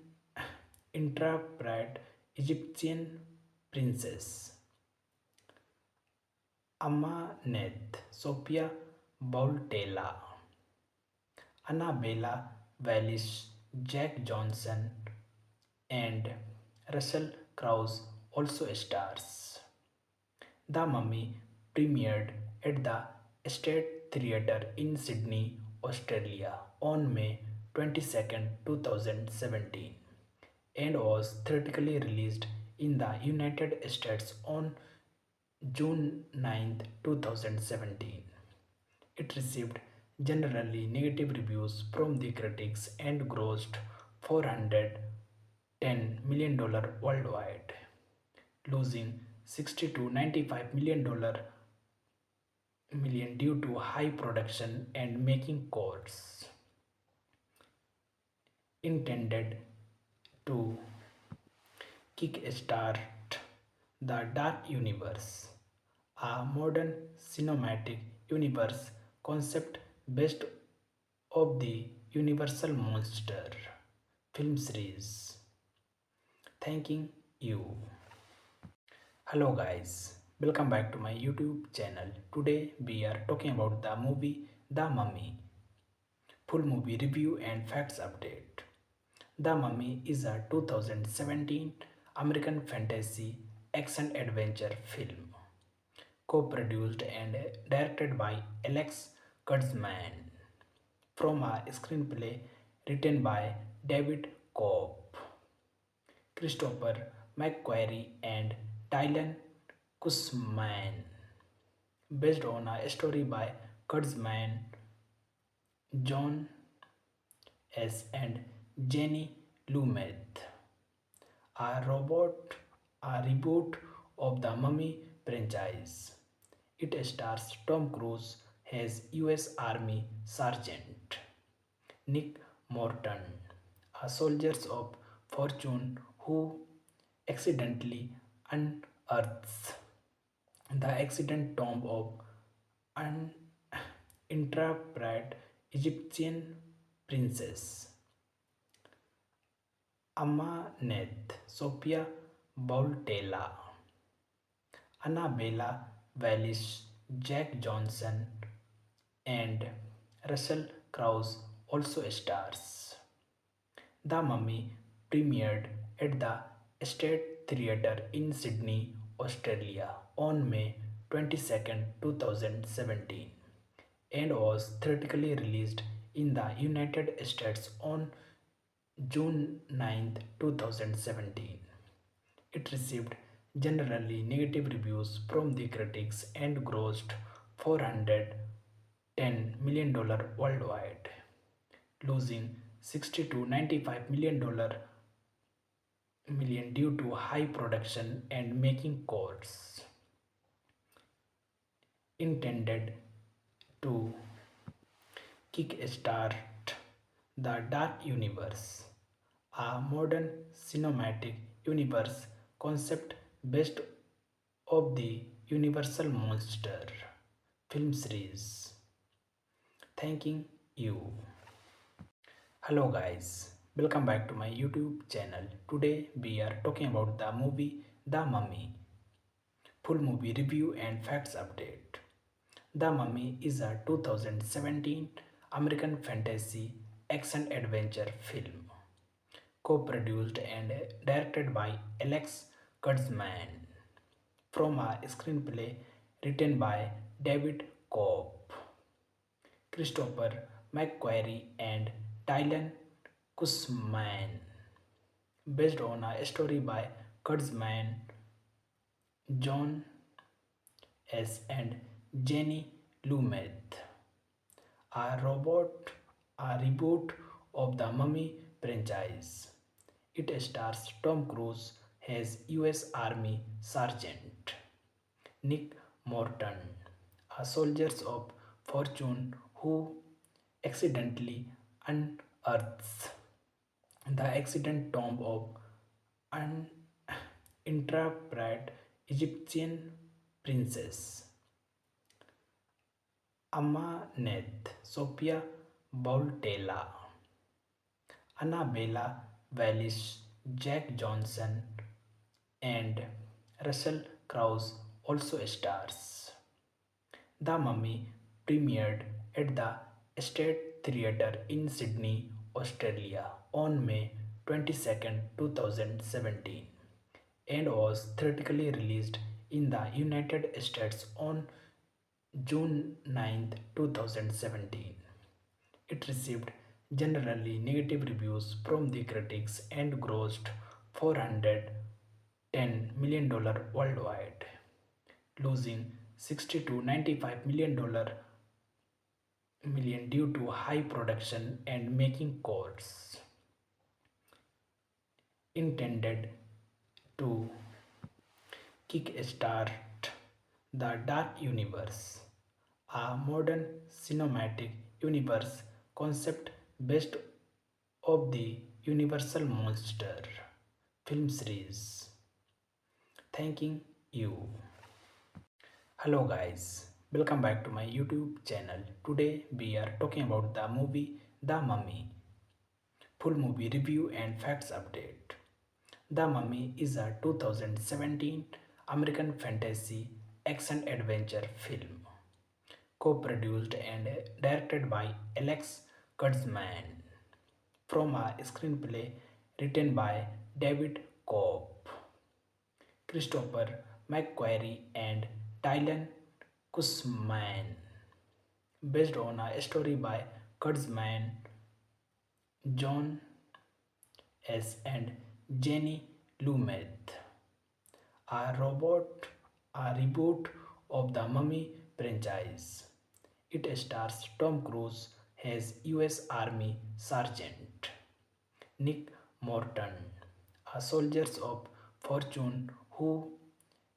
intrepid Egyptian princess Amaneth Sophia Bautella, Annabella Wallis, Jack Johnson, and Russell Crowe also stars. The Mummy premiered at the State Theatre in Sydney, Australia on May 22, 2017 and was theatrically released in the United States on June 9, 2017. It received generally negative reviews from the critics and grossed $410 million worldwide, losing 60 to $95 million due to high production and making costs. Intended to kickstart the Dark Universe, a modern cinematic universe concept based of the Universal Monster film series. Thanking you. Hello guys, welcome back to my YouTube channel. Today we are talking about the movie The Mummy. Full movie review and facts update. The Mummy is a 2017 American fantasy action adventure film co-produced and directed by Alex Kurtzman from a screenplay written by David Cobb, Christopher McQuarrie and Dylan Kussman, based on a story by Kurtzman, John S. and Jenny Lumet. A reboot of the Mummy franchise. It stars Tom Cruise as U.S. Army Sergeant Nick Morton, a soldier of fortune who accidentally unearths the accident tomb of an intrepid Egyptian princess Amaneth Sophia Bautella, Annabella Wallis, Jack Johnson, and Russell Crowe also stars. The Mummy premiered at the State Theatre in Sydney, Australia on May 22nd, 2017 and was theatrically released in the United States on June 9th, 2017. It received generally negative reviews from the critics and grossed $410 million worldwide, losing 60 to 95 million due to high production and making costs. Intended to kickstart the Dark Universe, a modern cinematic universe concept based of the Universal Monster film series. Thanking you. Hello guys, welcome back to my YouTube channel. Today we are talking about the movie The Mummy. Full movie review and facts update. The Mummy is a 2017 American fantasy action adventure film co-produced and directed by Alex Kurtzman from a screenplay written by David Cobb, Christopher McQuarrie and Dylan Kussman, based on a story by Kurtzman, John S. and Jenny Lumet. A reboot of the Mummy franchise. It stars Tom Cruise as U.S. Army Sergeant Nick Morton, a soldier of fortune who accidentally unearths the accident tomb of an intrepid Egyptian princess Amaneth Sophia Bautella, Annabella Wallis, Jack Johnson, and Russell Crowe also stars. The Mummy premiered at the State Theatre in Sydney, Australia on May 22nd, 2017 and was theatrically released in the United States on June 9th, 2017. It received generally negative reviews from the critics and grossed $410 million worldwide, losing 60 to 95 million due to high production and making costs. Intended to kickstart the Dark Universe, a modern cinematic universe concept based of the Universal Monster film series. Thanking you. Hello guys, welcome back to my YouTube channel. Today we are talking about the movie The Mummy. Full movie review and facts update. The Mummy is a 2017 American fantasy action adventure film, co-produced and directed by Alex Kurtzman, from a screenplay written by David Cope, Christopher McQuarrie, and Dylan Kussman, based on a story by Kurtzman, John S. and Jenny Lumet. A reboot of the Mummy franchise. It stars Tom Cruise as U.S. Army Sergeant Nick Morton, a soldier of fortune who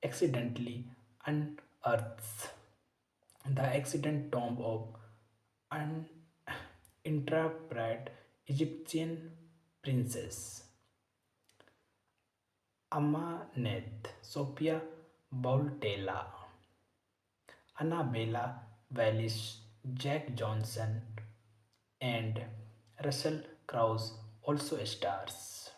accidentally unearths the accident tomb of an intrepid Egyptian princess Amaneth Sophia Bautella, Annabella Wallis, Jack Johnson, and Russell Crowe also stars.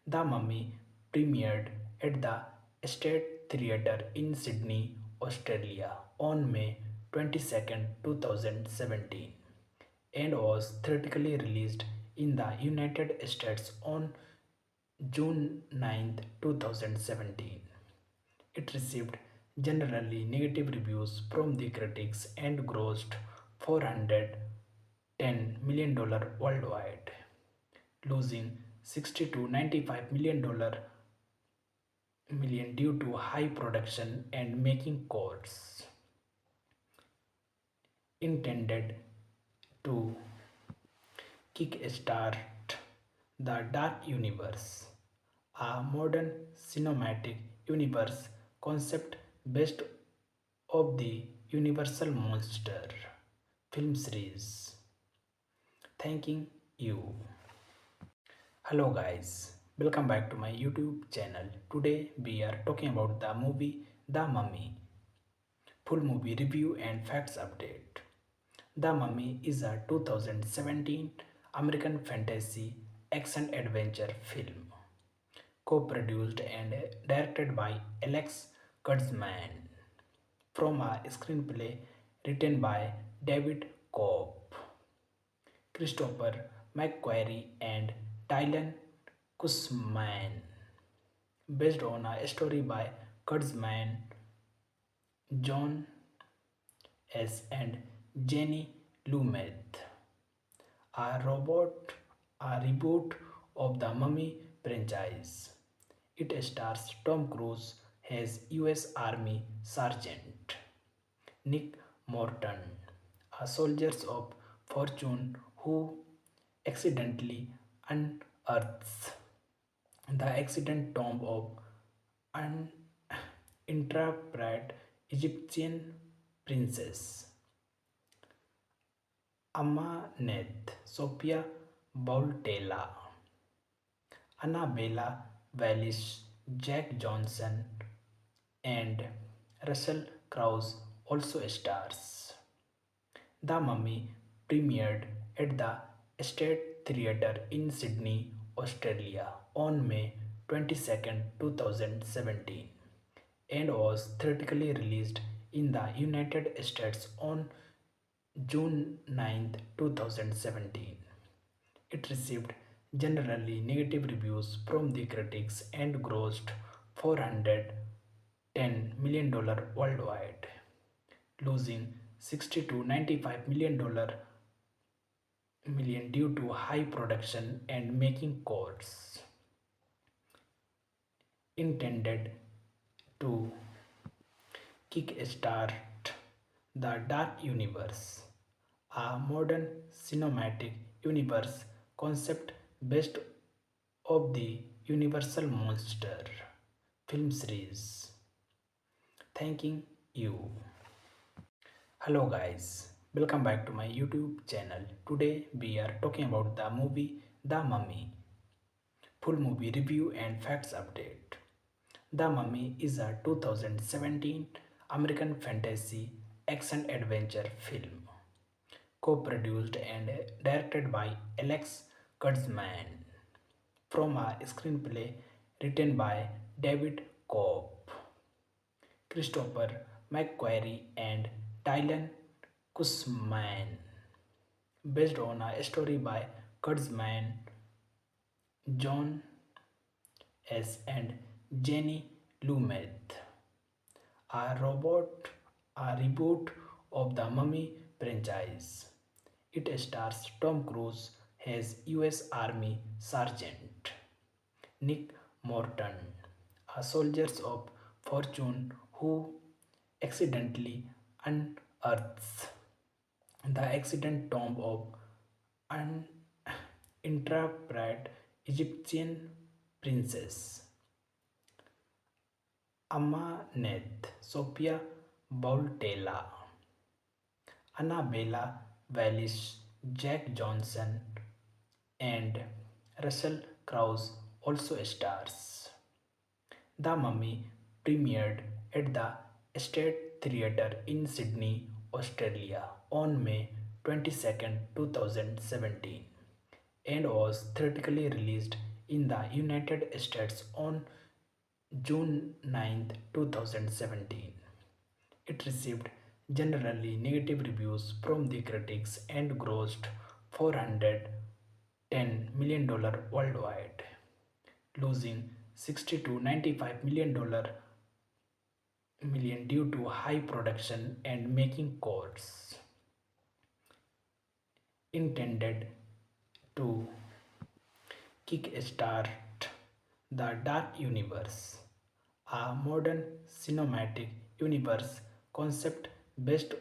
The Mummy premiered at the State Theatre in Sydney, Australia on May 22, 2017 and was theatrically released in the United States on June 9, 2017. It received generally negative reviews from the critics and grossed $410 million worldwide, losing 60 to $95 million due to high production and making costs. Intended to kickstart the Dark Universe, a modern cinematic universe concept based of the Universal Monster film series. Thanking you. Hello guys, welcome back to my YouTube channel. Today we are talking about the movie The Mummy. Full movie review and facts update. The Mummy is a 2017 American fantasy action adventure film, co-produced and directed by Alex Kurtzman, from a screenplay written by David Cope, Christopher McQuarrie, and Dylan Kussman, based on a story by Kurtzman, John S. and Jenny Lumet. A reboot of the Mummy franchise. It stars Tom Cruise as U.S. Army Sergeant Nick Morton, a soldier of fortune who accidentally unearths the accident tomb of an intrepid Egyptian princess Amaneth Sophia Bautella, Annabella Wallis, Jack Johnson, and Russell Crowe also stars. The Mummy premiered at the State Theatre in Sydney, Australia on May 22, 2017 and was theatrically released in the United States on June 9, 2017. It received generally negative reviews from the critics and grossed $410 million worldwide, losing 60 to $95 million due to high production and making costs. Intended to kickstart the Dark Universe, a modern cinematic universe concept based of the Universal Monster film series. Thanking you. Hello guys, welcome back to my YouTube channel. Today we are talking about the movie The Mummy. Full movie review and facts update. The Mummy is a 2017 American fantasy action adventure film, co-produced and directed by Alex Kurtzman, from a screenplay written by David Cope, Christopher McQuarrie, and Dylan Kussmain, based on a story by Kurtzman, John S. and Jenny Lumet. A robot, a reboot of the Mummy franchise. It stars Tom Cruise as US Army Sergeant Nick Morton, a soldier of fortune who accidentally unearths the accident tomb of an intrepid Egyptian princess Amaneth Sophia Bautella, Annabella Wallis, Jack Johnson, and Russell Crowe also stars. The Mummy premiered at the State Theatre in Sydney, Australia on May 22, 2017 and was theatrically released in the United States on June 9, 2017. It received generally negative reviews from the critics and grossed $410 million worldwide, losing 60 to 95 million due to high production and making costs. Intended to kickstart the Dark Universe, a modern cinematic universe concept based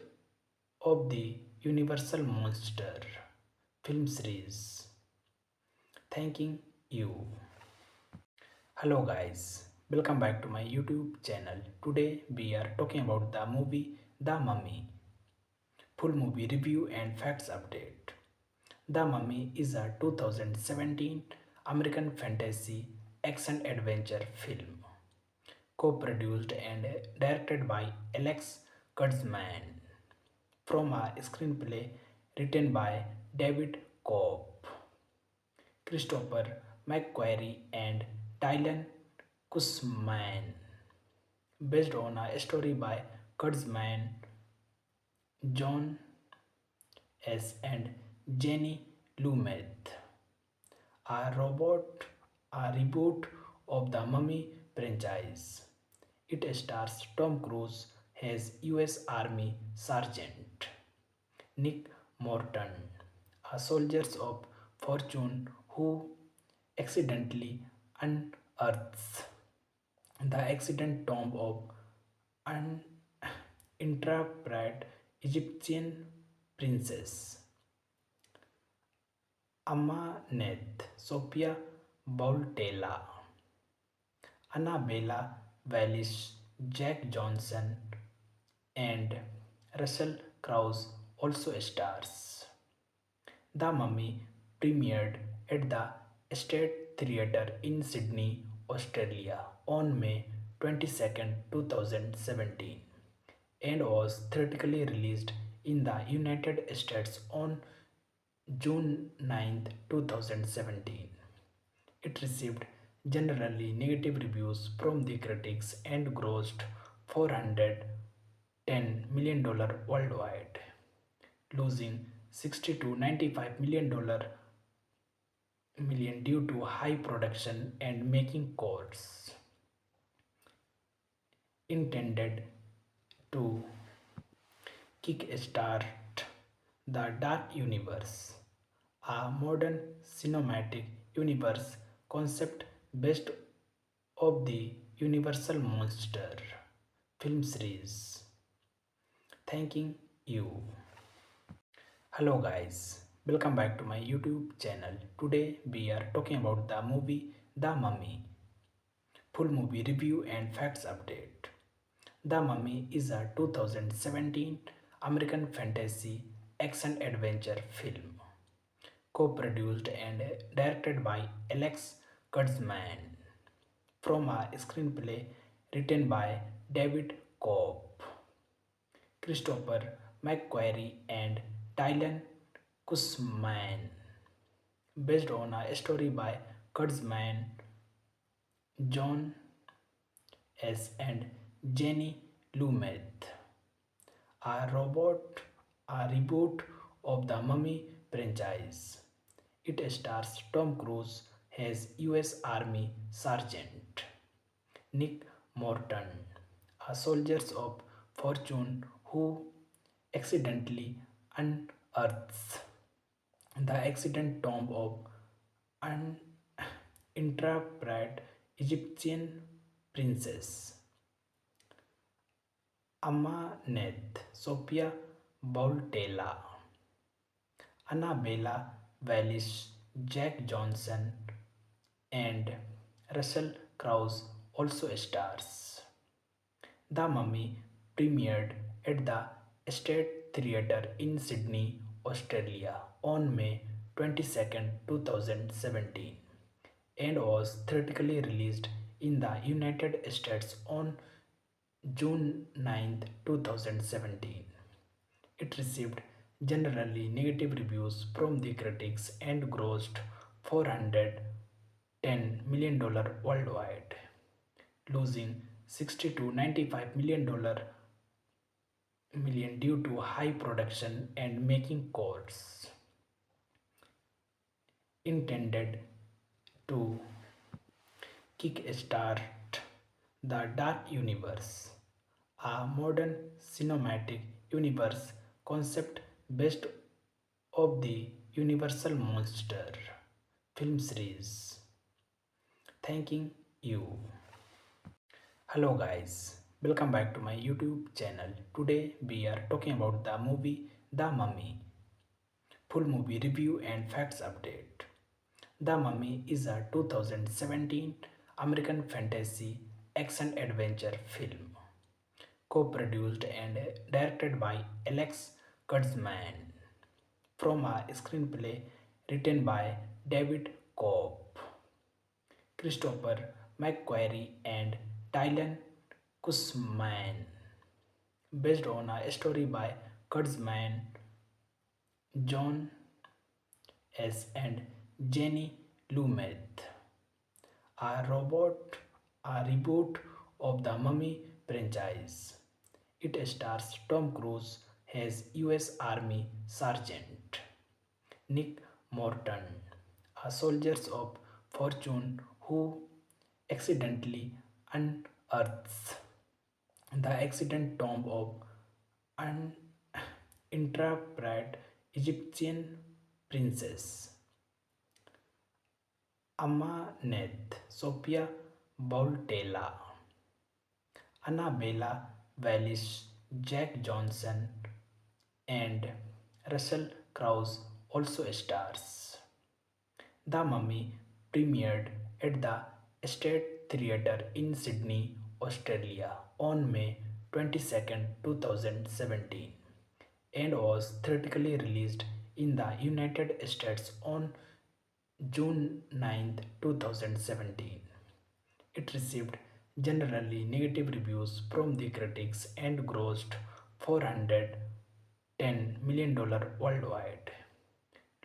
of the Universal Monster film series. Thanking you. Hello guys, welcome back to my YouTube channel. Today we are talking about the movie The Mummy. Full movie review and facts update. The Mummy is a 2017 American fantasy action adventure film co-produced and directed by Alex Kurtzman from a screenplay written by David Cobb, Christopher McQuarrie, and Dylan Kussmain, based on a story by Kurtzman, John S. and Jenny Lumet. A robot, a reboot of the Mummy franchise. It stars Tom Cruise as US Army Sergeant Nick Morton, a soldier of fortune who accidentally unearths the accident tomb of an intrepid Egyptian princess Amaneth Sophia Bautella, Annabella Wallis, Jack Johnson, and Russell Crowe also stars. The Mummy premiered at the State Theatre in Sydney, Australia on May 22, 2017 and was theatrically released in the United States on June 9, 2017. It received generally negative reviews from the critics and grossed $410 million worldwide, losing 60 to 95 million due to high production and making costs. Intended to kickstart the Dark Universe, a modern cinematic universe concept based of the Universal Monster film series. Thanking you. Hello guys, welcome back to my YouTube channel. Today we are talking about the movie The Mummy. Full movie review and facts update. The Mummy is a 2017 American fantasy action adventure film co-produced and directed by Alex Kurtzman from a screenplay written by David Cobb, Christopher McQuarrie, and Dylan Kussmain, based on a story by Kurtzman, John S. and Jenny Lumet, a reboot of the Mummy franchise. It stars Tom Cruise as U.S. Army Sergeant Nick Morton, a soldier of fortune who accidentally unearths the accident tomb of an intrepid Egyptian princess Amaneth Sophia Bautella, Annabella Wallis, Jack Johnson, and Russell Crowe also stars. The Mummy premiered at the State Theatre in Sydney, Australia on May 22, 2017 and was theatrically released in the United States on June 9, 2017. It received generally negative reviews from the critics and grossed $410 million worldwide, losing 60 to $95 million due to high production and making costs. Intended to kickstart the Dark Universe, a modern cinematic universe concept based of the Universal Monster film series. Thanking you. Hello guys, welcome back to my YouTube channel. Today we are talking about the movie The Mummy. Full movie review and facts update. The Mummy is a 2017 American fantasy action adventure film co-produced and directed by Alex Kurtzman from a screenplay written by David Cobb, Christopher McQuarrie and Dylan Kussman, based on a story by Kurtzman, John S. and Jenny Lumet, a reboot of the Mummy franchise. It stars Tom Cruise as U.S. Army Sergeant Nick Morton, a soldier of fortune who accidentally unearths the accident tomb of an intrepid Egyptian princess Amaneth Sophia Bautella, Annabella Wallis, Jack Johnson, and Russell Crowe also stars. The Mummy premiered at the State Theatre in Sydney, Australia on May 22, 2017 and was theatrically released in the United States on June 9, 2017. It received generally negative reviews from the critics and grossed $410 million worldwide,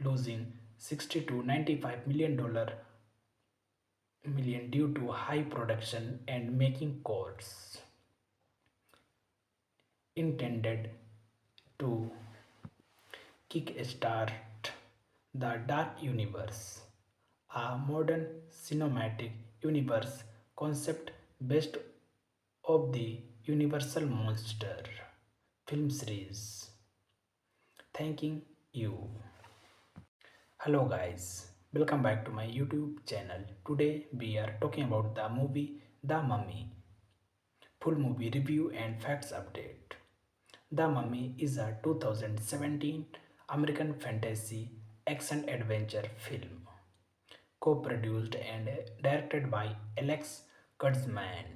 losing 60 to $95 million due to high production and making costs. Intended to kickstart the Dark Universe, a modern cinematic universe concept based of the Universal Monster film series. Thanking you. Hello guys, welcome back to my YouTube channel. Today we are talking about the movie The Mummy. Full movie review and facts update. The Mummy is a 2017 American fantasy action adventure film co-produced and directed by Alex Kurtzman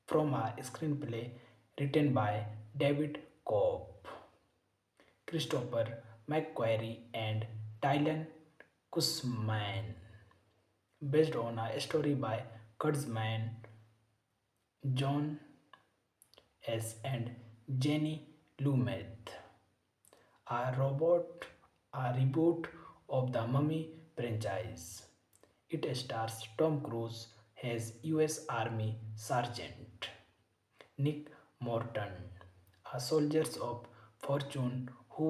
from a screenplay written by David Cobb, Christopher McQuarrie and Dylan Kussman, based on a story by Kurtzman, John S. and Jenny Lumet, a reboot of the Mummy franchise. It stars Tom Cruise as U.S. Army Sergeant Nick Morton, a soldiers of fortune who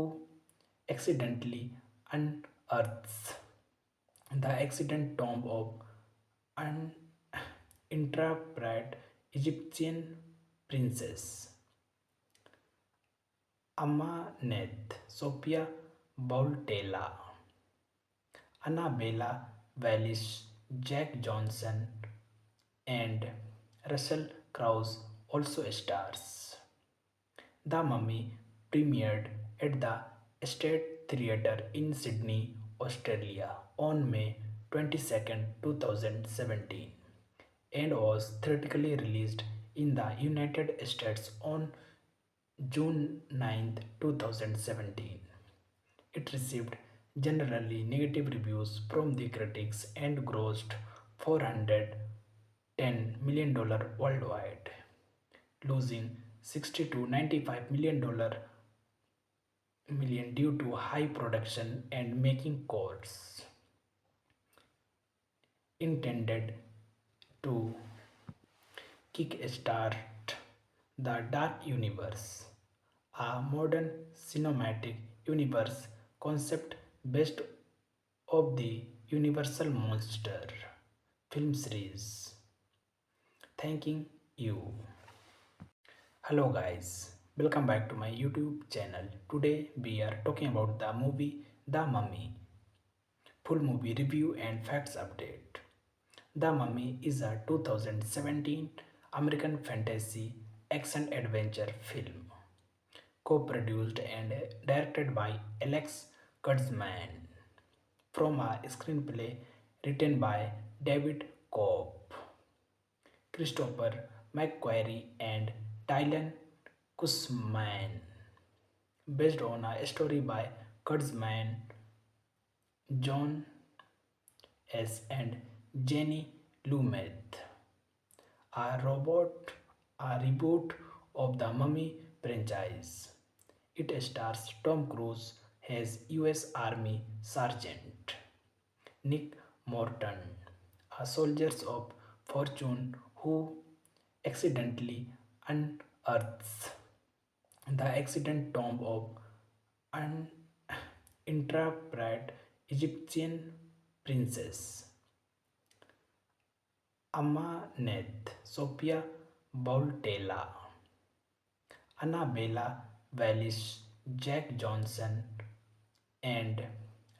accidentally unearths the accident tomb of an intrepid Egyptian princess Amaneth Sophia Bautella, Annabella Wallis, Jack Johnson, and Russell Crowe also stars. The Mummy premiered at the State Theatre in Sydney, Australia on May 22nd, 2017 and was theatrically released in the United States on June 9th, 2017. It received generally negative reviews from the critics and grossed $410 million worldwide, losing 60 to $95 million due to high production and making costs. Intended to kickstart the Dark Universe, a modern cinematic universe concept based of the Universal Monster film series. Thanking you. Hello guys, welcome back to my YouTube channel. Today we are talking about the movie The Mummy. Full movie review and facts update. The Mummy is a 2017 American fantasy action adventure film co-produced and directed by Alex Kurtzman from a screenplay written by David Cobb, Christopher McQuarrie, and Dylan Kussman, based on a story by Kurtzman, John S. and Jenny Lumet. A reboot of the Mummy franchise. It stars Tom Cruise as US Army Sergeant Nick Morton, a soldier of fortune who accidentally unearths the accident tomb of an intrepid Egyptian princess Amaneth Sophia Bautella, Annabella Wallis, Jack Johnson, and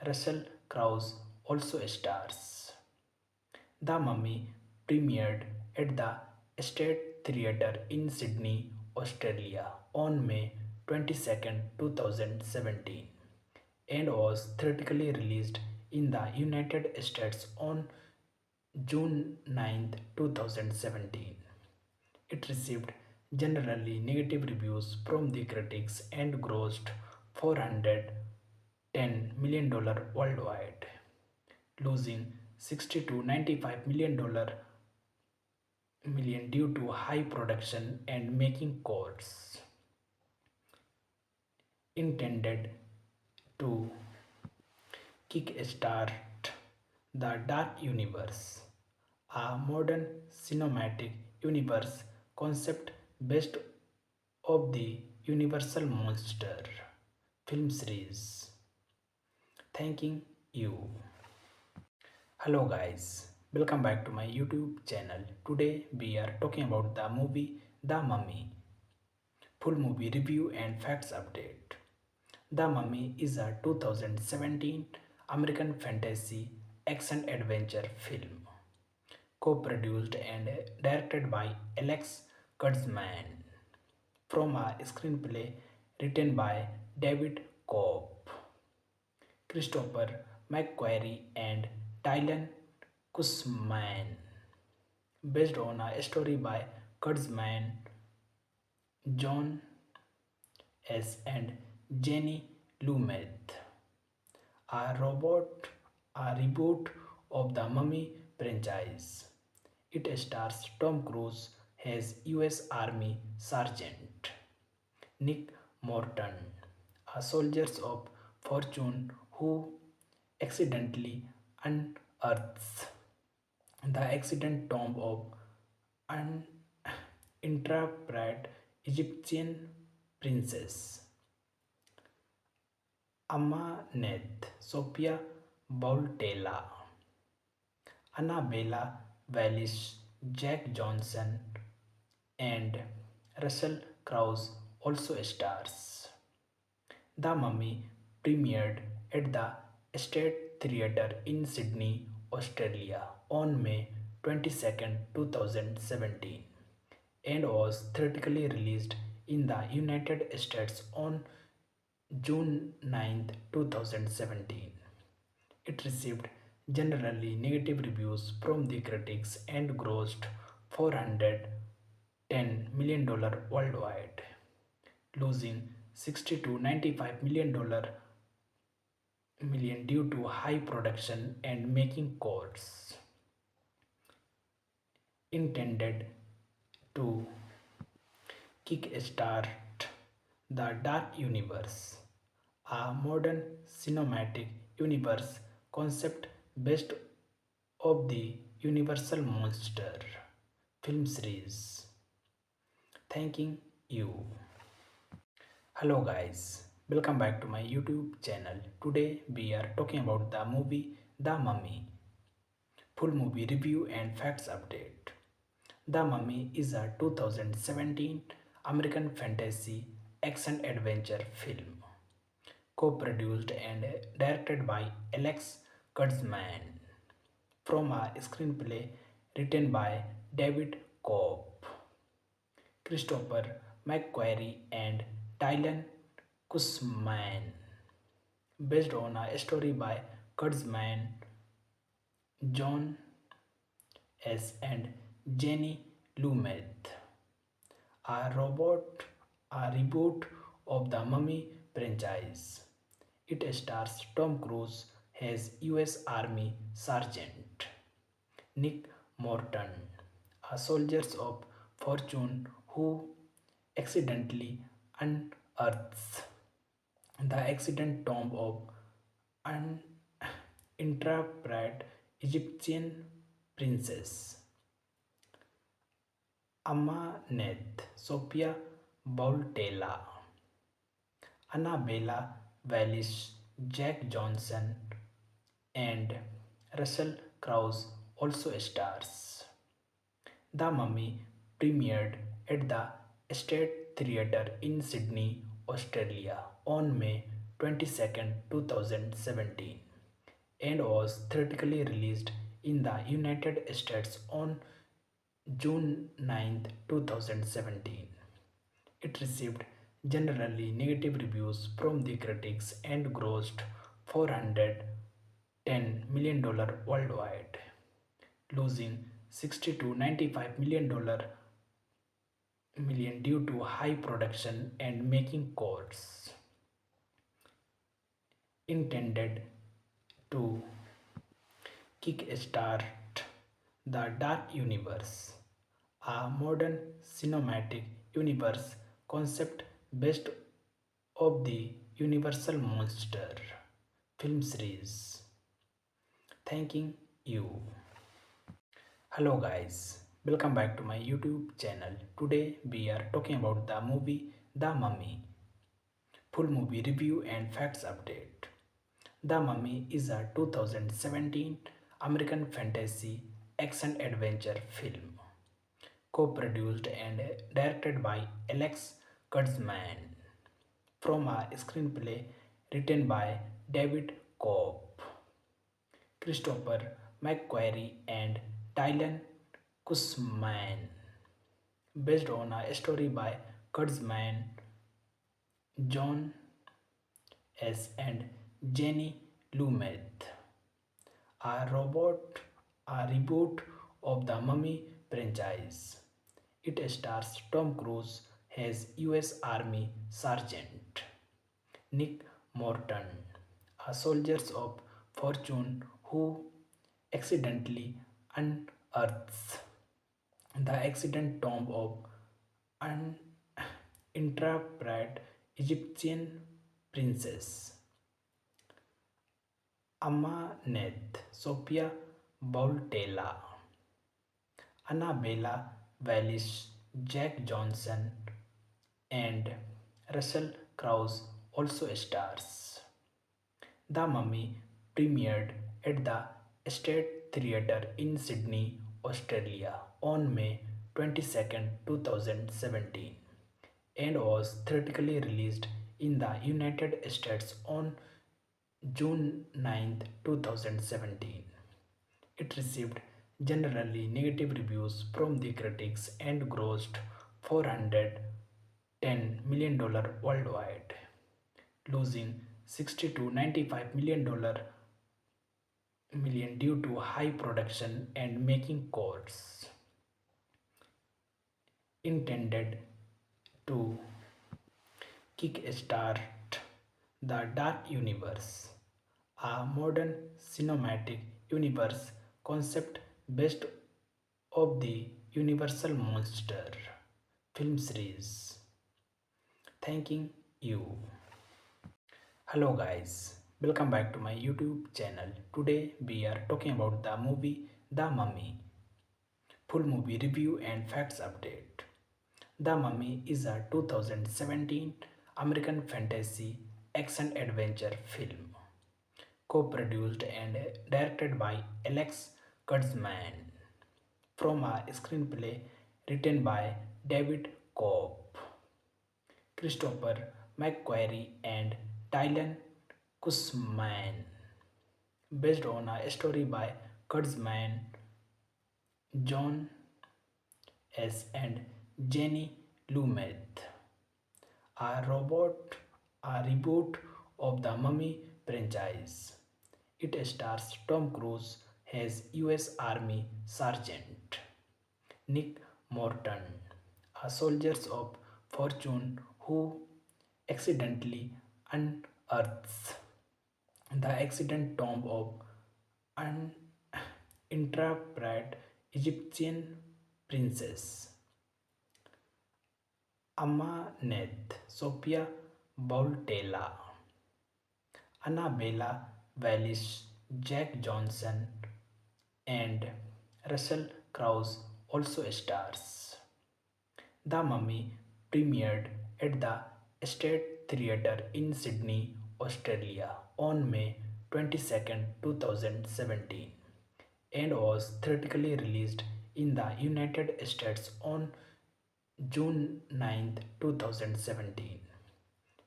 Russell Crowe also stars. The Mummy premiered at the State Theatre in Sydney, Australia on May 22nd, 2017 and was theatrically released in the United States on June 9th, 2017. It received generally negative reviews from the critics and grossed $410 million worldwide, losing 60 to $95 million due to high production and making costs. Intended to kickstart the Dark Universe, a modern cinematic universe concept based of the Universal Monster film series. Thanking you. Hello guys, welcome back to my YouTube channel. Today we are talking about the movie The Mummy. Full movie review and facts update. The Mummy is a 2017 American fantasy action adventure film co-produced and directed by Alex Kurtzman from a screenplay written by David Cobb, Christopher McQuarrie, and Dylan Kussman, based on a story by Kurtzman, John S. and Jenny Lumet. A reboot of the Mummy franchise. It stars Tom Cruise as US Army Sergeant Nick Morton, a soldier of fortune who accidentally unearths the accident tomb of an intrepid Egyptian princess Amaneth Sophia Bautella, Annabella Wallis, Jack Johnson, and Russell Crowe also stars. The Mummy premiered at the State Theatre in Sydney, Australia on May 22nd, 2017 and was theatrically released in the United States on June 9th, 2017. It received generally negative reviews from the critics and grossed $410 million worldwide, losing 60 to $95 million due to high production and making costs. Intended to kickstart the Dark Universe, a modern cinematic universe concept based of the Universal Monster film series. Thanking you. Hello guys, welcome back to my YouTube channel. Today we are talking about the movie The Mummy. Full movie review and facts update. The Mummy is a 2017 American fantasy action adventure film co-produced and directed by Alex Kurtzman from a screenplay written by David Cobb, Christopher McQuarrie and Dylan Kussman, based on a story by Kurtzman, John S. and Jenny Lumet. A reboot of the Mummy franchise. It stars Tom Cruise as US Army Sergeant Nick Morton, a soldier of fortune who accidentally unearths the accident tomb of an intrepid Egyptian princess Amaneth Sophia Bautella, Annabella Wallis, Jack Johnson, and Russell Crowe also stars. The Mummy premiered at the State Theatre in Sydney, Australia on May 22nd, 2017 and was theatrically released in the United States on June 9th, 2017. It received generally negative reviews from the critics and grossed $410 million worldwide, losing 60 to $95 million due to high production and making costs. Intended to kickstart the Dark Universe, a modern cinematic universe concept based of the Universal Monster film series. Thanking you. Hello guys, welcome back to my YouTube channel. Today we are talking about the movie The Mummy. Full movie review and facts update. The Mummy is a 2017 American fantasy action adventure film co-produced and directed by Alex Kurtzman from a screenplay written by David Cobb, Christopher McQuarrie and Dylan Kussman, based on a story by Kurtzman, John S. and Jenny Lumet. A reboot of the Mummy franchise. It stars Tom Cruise as US Army Sergeant Nick Morton, a soldier of fortune who accidentally unearths the accident tomb of an intrepid Egyptian princess Amaneth Sophia Bautella, Annabella Wallis, Jack Johnson, and Russell Crowe also stars. The Mummy premiered at the State Theatre in Sydney, Australia on May 22nd, 2017 and was theatrically released in the United States on June 9th, 2017. It received generally negative reviews from the critics and grossed $410 million worldwide, losing 60 to $95 million due to high production and making costs. Intended to kickstart the Dark Universe, a modern cinematic universe concept based of the Universal Monster film series. Thanking you. Hello guys, welcome back to my YouTube channel. Today we are talking about the movie The Mummy. Full movie review and facts update. The Mummy is a 2017 American fantasy action adventure film co-produced and directed by Alex Kurtzman from a screenplay written by David Cobb, Christopher McQuarrie and Dylan Kussman, based on a story by Kurtzman, John S. and Jenny Lumet. A robot, a reboot of the Mummy franchise. It stars Tom Cruise as US Army Sergeant Nick Morton, a soldier of fortune who accidentally unearths the accident tomb of an intrepid Egyptian princess Amaneth Sophia Bautella, Annabella Wallis, Jack Johnson, and Russell Crowe also stars. The Mummy premiered at the State Theatre in Sydney, Australia on May 22nd, 2017 and was theatrically released in the United States on June 9th, 2017.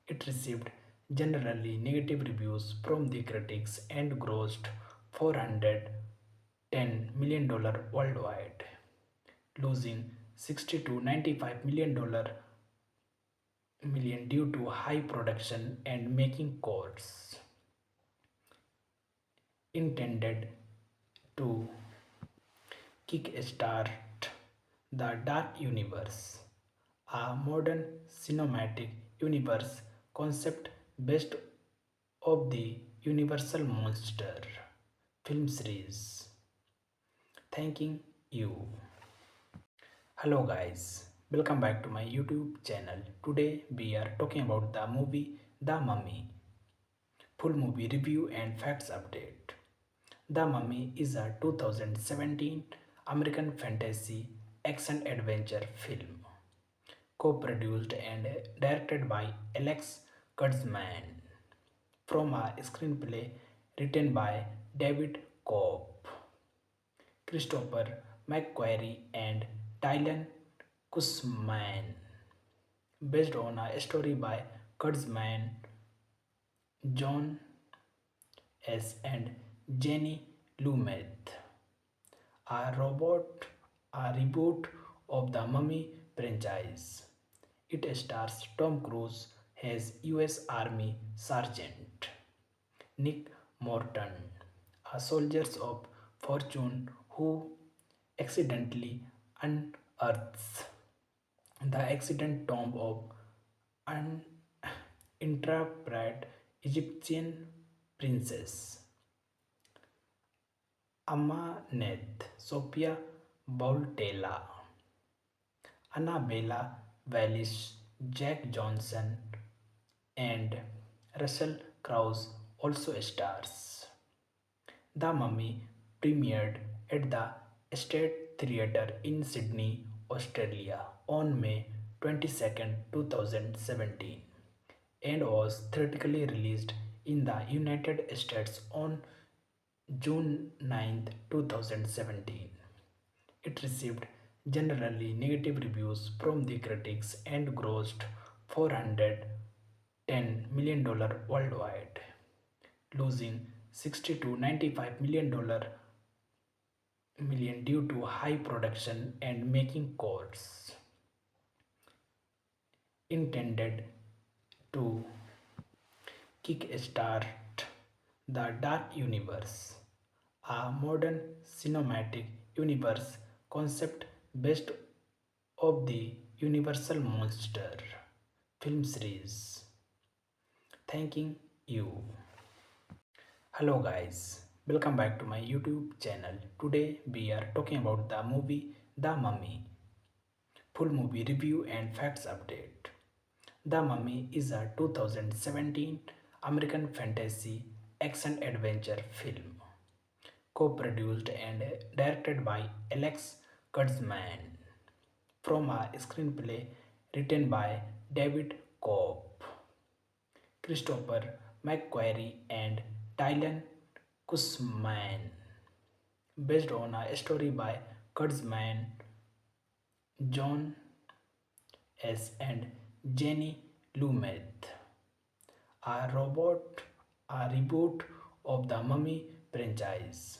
It received generally negative reviews from the critics and grossed $410 million worldwide, losing 60 to $95 million due to high production and making costs. Intended to kickstart the Dark Universe, a modern cinematic universe concept based of the Universal Monster film series. Thanking you. Hello guys, welcome back to my YouTube channel. Today we are talking about the movie The Mummy. Full movie review and facts update. The Mummy is a 2017 American fantasy action adventure film co-produced and directed by Alex Kurtzman from a screenplay written by David Cobb, Christopher McQuarrie and Dylan Kussman, based on a story by Kurtzman, John S. and Jenny Lumet. A robot, a reboot of the Mummy franchise. It stars Tom Cruise as US Army Sergeant Nick Morton, a soldier of fortune who accidentally unearths the accident tomb of an intrepid Egyptian princess Amaneth Sophia Bautella, Annabella Wallis, Jack Johnson, and Russell Crowe also stars. The Mummy premiered at the State Theatre in Sydney, Australia on 22nd, 2017 and was theatrically released in the United States on June 9, 2017. It received generally negative reviews from the critics and grossed $410 million worldwide, losing 60 to 95 million due to high production and making costs. Intended to kickstart the Dark Universe, a modern cinematic universe concept based of the Universal Monster film series. Thanking you. Hello guys, welcome back to my YouTube channel. Today we are talking about the movie The Mummy. Full movie review and facts update. The Mummy is a 2017 American fantasy action adventure film co-produced and directed by Alex Kurtzman from a screenplay written by David Cope, Christopher McQuarrie and Dylan Kussman, based on a story by Kurtzman, John S. and Jenny Lumet. A reboot of the Mummy franchise.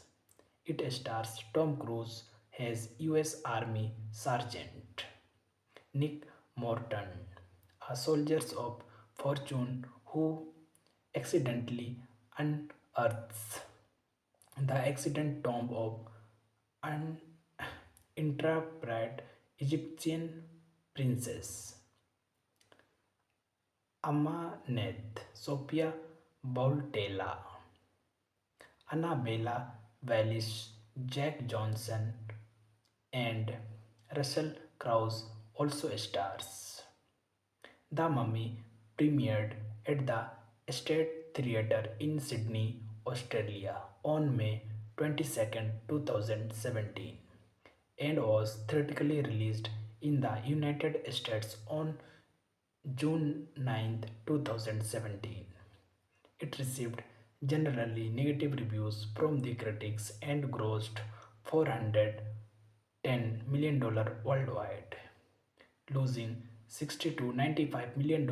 It stars Tom Cruise as U.S. Army Sergeant Nick Morton, a soldier of fortune who accidentally unearths the accident tomb of an intrepid Egyptian princess Amaneth Sophia Bautella, Annabella Wallis, Jack Johnson, and Russell Crowe also stars. The Mummy premiered at the State Theatre in Sydney, Australia on May 22nd, 2017 and was theatrically released in the United States on June 9, 2017. It received generally negative reviews from the critics and grossed $410 million worldwide, losing 60 to 95 million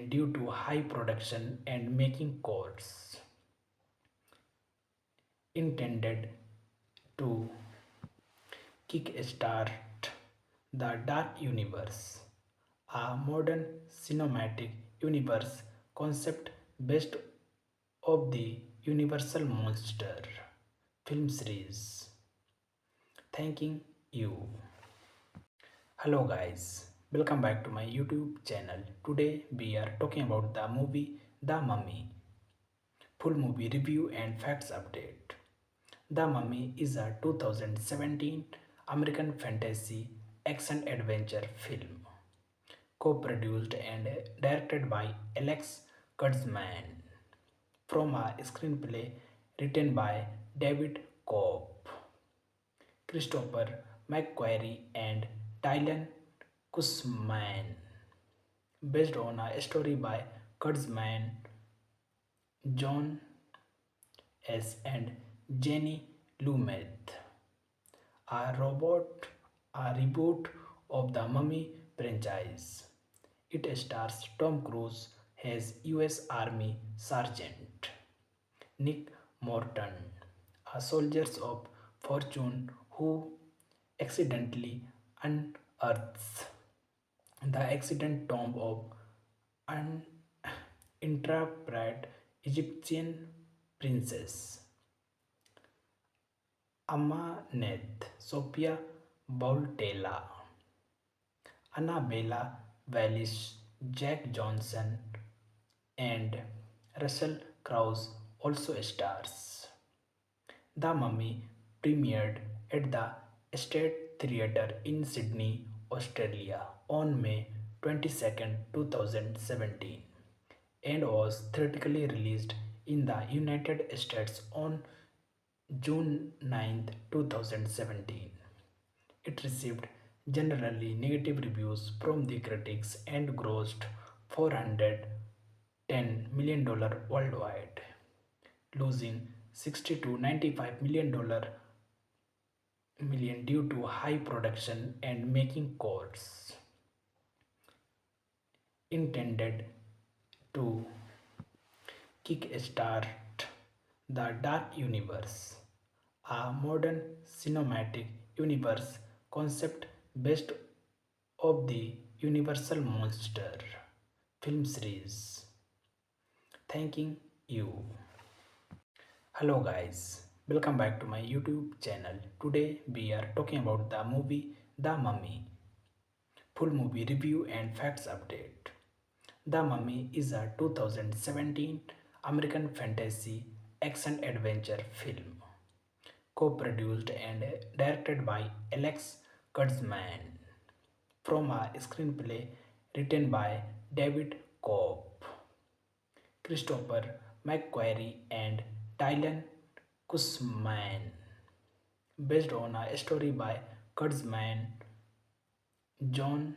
due to high production and making costs. Intended to kickstart the Dark Universe, a modern cinematic universe concept based of the Universal Monster film series. Thanking you. Hello guys, welcome back to my YouTube channel. Today we are talking about the movie The Mummy. Full movie review and facts update. The Mummy is a 2017 American fantasy action adventure film co-produced and directed by Alex Kurtzman from a screenplay written by David Cope, Christopher McQuarrie and Dylan Kussman, based on a story by Kurtzman, John S. and Jenny Lumet. A reboot of the Mummy franchise. It stars Tom Cruise as U.S. Army Sergeant Nick Morton, a soldier of fortune who accidentally unearths the accident tomb of an intrepid Egyptian princess Amaneth Sophia Bautella, Annabella Wallis, Jack Johnson, and Russell Crowe also stars. The Mummy premiered at the State Theatre in Sydney, Australia on May 22nd, 2017 and was theatrically released in the United States on June 9, 2017. It received generally negative reviews from the critics and grossed $410 million worldwide, losing 60 to 95 million due to high production and making costs. Intended to kickstart the Dark Universe, a modern cinematic universe concept based of the Universal Monster film series. Thanking you. Hello guys, welcome back to my YouTube channel. Today we are talking about the movie The Mummy. Full movie review and facts update. The Mummy is a 2017 American fantasy action adventure film co-produced and directed by Alex Kurtzman from a screenplay written by David Cope, Christopher McQuarrie and Dylan Kussman, based on a story by Kurtzman, John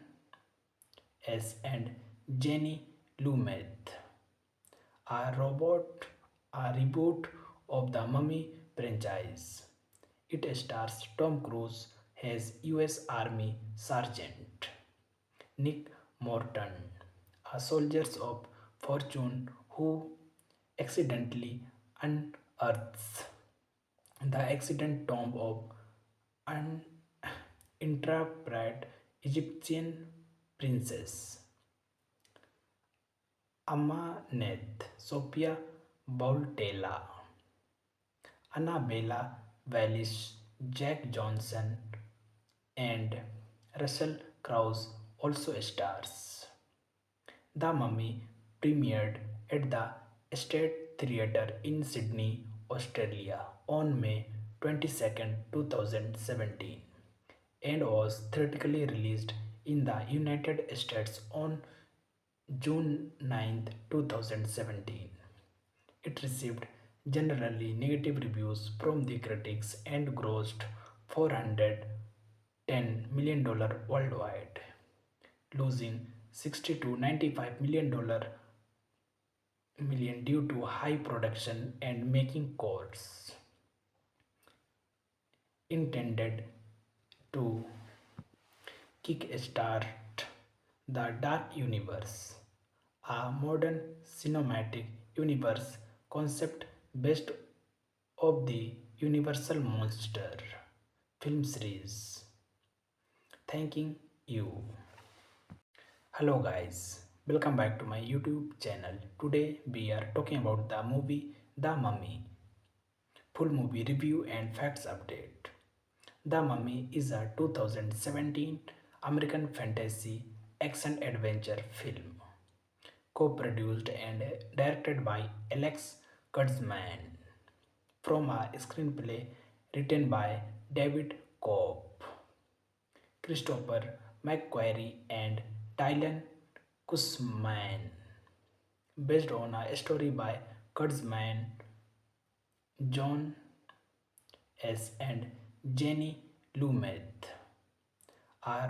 S. and Jenny Lumet. A reboot of the Mummy franchise. It stars Tom Cruise as U.S. Army Sergeant Nick Morton, a soldier of fortune who accidentally unearths the accident tomb of an intrepid Egyptian princess Amaneth Sophia Bautella, Annabella Wallis, Jack Johnson, and Russell Crowe also stars. The Mummy premiered at the State Theatre in Sydney, Australia on May 22, 2017 and was theatrically released in the United States on June 9, 2017. It received generally negative reviews from the critics and grossed $410 million worldwide, losing 60 to 95 million due to high production and making costs. Intended to kickstart the Dark Universe, a modern cinematic universe concept based of the Universal Monster film series. Thanking you. Hello guys, welcome back to my YouTube channel. Today we are talking about the movie The Mummy. Full movie review and facts update. The Mummy is a 2017 American fantasy action adventure film co-produced and directed by Alex Kurtzman from a screenplay written by David Cope, Christopher McQuarrie and Dylan Kussman, based on a story by Kurtzman, John S. and Jenny Lumet. A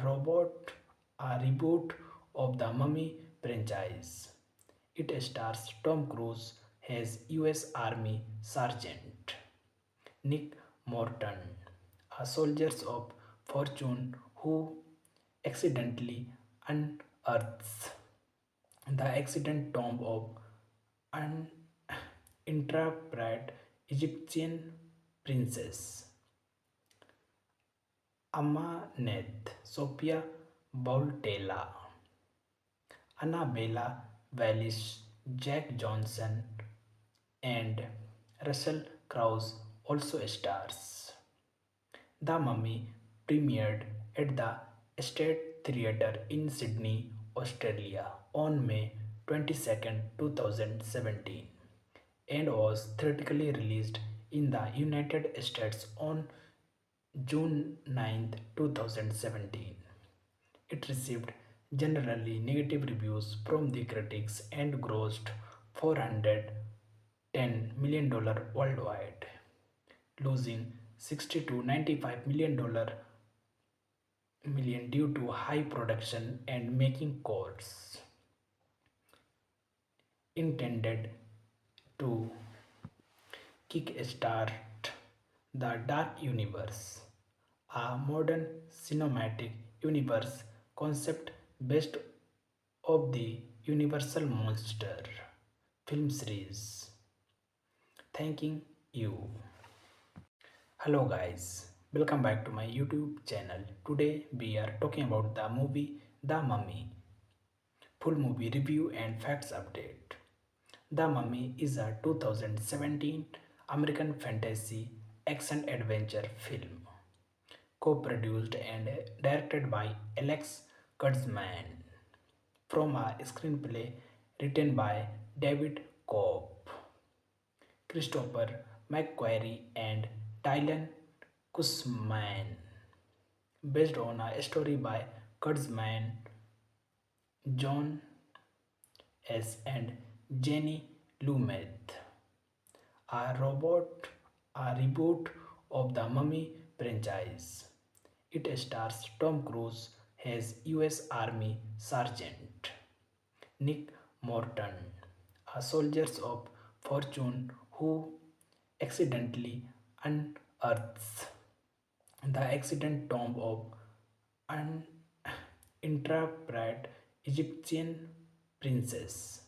reboot of the Mummy franchise. It stars Tom Cruise as U.S. Army Sergeant Nick Morton, a soldier of fortune who accidentally unearths the accident tomb of an intrepid Egyptian princess Amaneth Sophia Bautella, Annabella Wallis, Jack Johnson, and Russell Crowe also stars. The Mummy premiered at the State Theatre in Sydney, Australia on May 22, 2017 and was theatrically released in the United States on June 9, 2017. It received generally negative reviews from the critics and grossed $410 million worldwide, losing 60 to 95 million million due to high production and making costs. Intended to kickstart the Dark Universe, a modern cinematic universe concept based of the Universal Monster film series. Thanking you. Hello guys, welcome back to my YouTube channel. Today we are talking about the movie The Mummy. Full movie review and facts update. The Mummy is a 2017 American fantasy action adventure film co-produced and directed by Alex Kurtzman from a screenplay written by David Cobb, Christopher McQuarrie and Dylan Kussman, based on a story by Kurtzman, John S. and Jenny Lumet. A reboot of the Mummy franchise. It stars Tom Cruise as U.S. Army Sergeant Nick Morton, a soldier of fortune who accidentally unearths the accident tomb of an intrepid Egyptian princess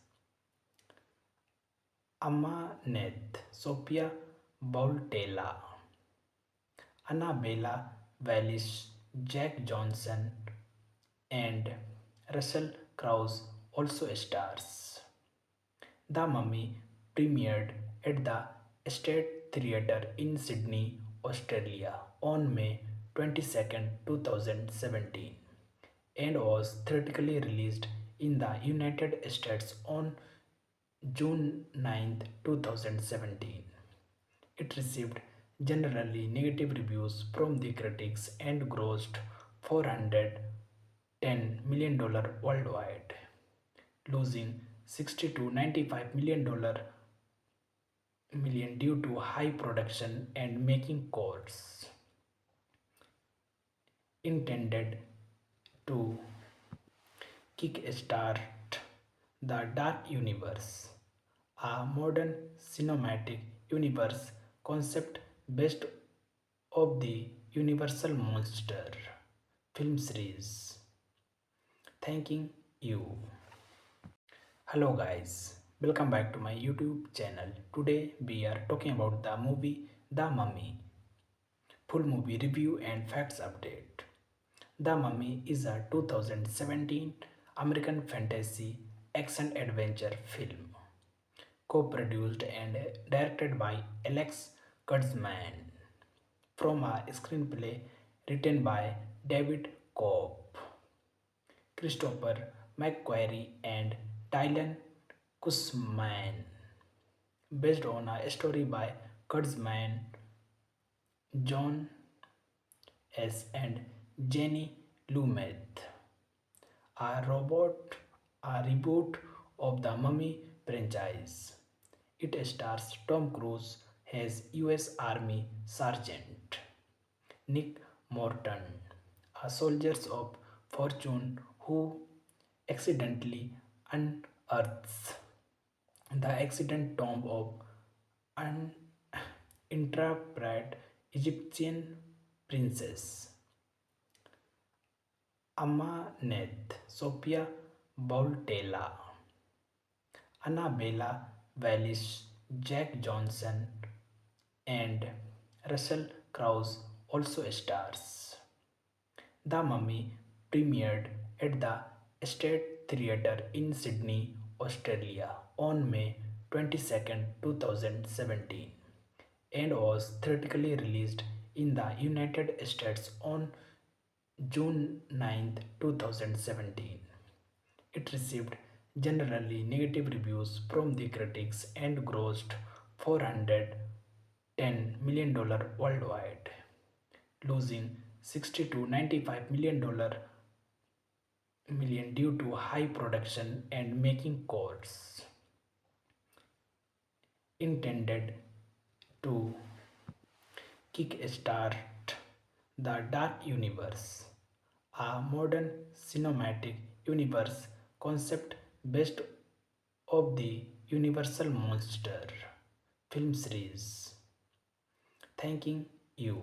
Amaneth Sophia Bautella, Annabella Wallis, Jack Johnson, and Russell Crowe also stars. The Mummy premiered at the State Theatre in Sydney, Australia on May 22, 2017 and was theatrically released in the United States on June 9, 2017. It received generally negative reviews from the critics and grossed $410 million worldwide, losing 60 to 95 million due to high production and making costs. Intended to kickstart the Dark Universe, a modern cinematic universe concept based of the Universal Monster film series. Thanking you. Hello guys, welcome back to my YouTube channel. Today we are talking about the movie The Mummy. Full movie review and facts update. The Mummy is a 2017 American fantasy action adventure film co-produced and directed by Alex Kurtzman from a screenplay written by David Cobb, Christopher McQuarrie and Dylan Kussman, based on a story by Kurtzman, John S. and Jenny Lumet. A reboot of the Mummy franchise. It stars Tom Cruise as U.S. Army Sergeant Nick Morton, a soldier of fortune who accidentally unearths the accident tomb of an intrepid Egyptian princess Amaneth Sophia Bautella, Annabella Wallis, Jack Johnson, and Russell Crowe also stars. The Mummy premiered at the State Theatre in Sydney, Australia on May 22, 2017 and was theatrically released in the United States on June 9, 2017. It received generally negative reviews from the critics and grossed $410 million worldwide, losing 60 to 95 million due to high production and making costs. Intended to kickstart the Dark Universe, a modern cinematic universe concept based of the Universal Monster film series. Thanking you.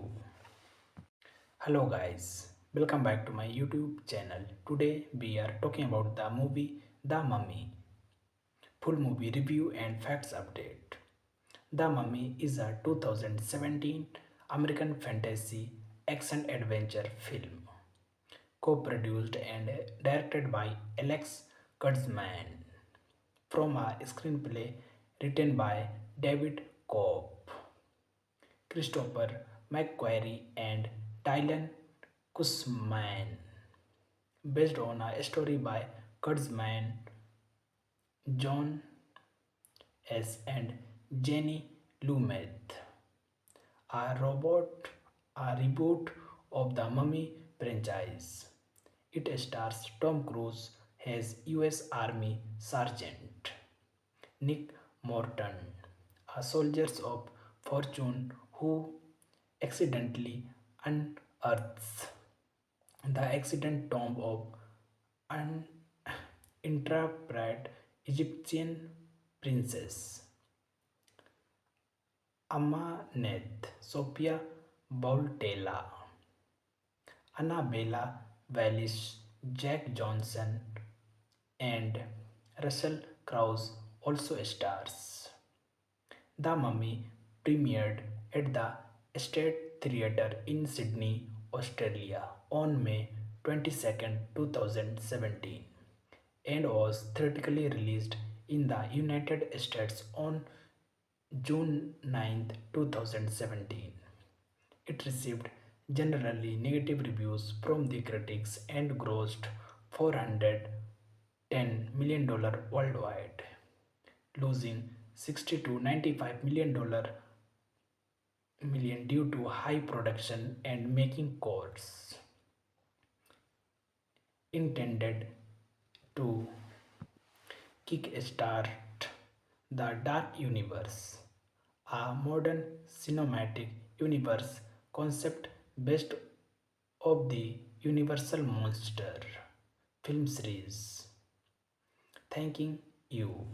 Hello guys, welcome back to my YouTube channel. Today we are talking about the movie The Mummy. Full movie review and facts update. The Mummy is a 2017 American fantasy action adventure film co-produced and directed by Alex Kurtzman from a screenplay written by David Cobb, Christopher McQuarrie and Dylan Kussman, based on a story by Kurtzman, John S. and Jenny Lumet. A reboot of the Mummy franchise. It stars Tom Cruise as US Army Sergeant Nick Morton, a soldier of fortune who accidentally unearths the accident tomb of an intrepid Egyptian princess Amaneth Sophia Bautella, Annabella Wallis, Jack Johnson, and Russell Crowe also stars. The Mummy premiered at the State Theatre in Sydney, Australia on May 22, 2017 and was theatrically released in the United States on June 9, 2017. It received generally negative reviews from the critics and grossed $410 million worldwide, losing 60 to $95 million due to high production and making costs. Intended to kickstart the Dark Universe, a modern cinematic universe concept based of the Universal Monster film series. Thanking you.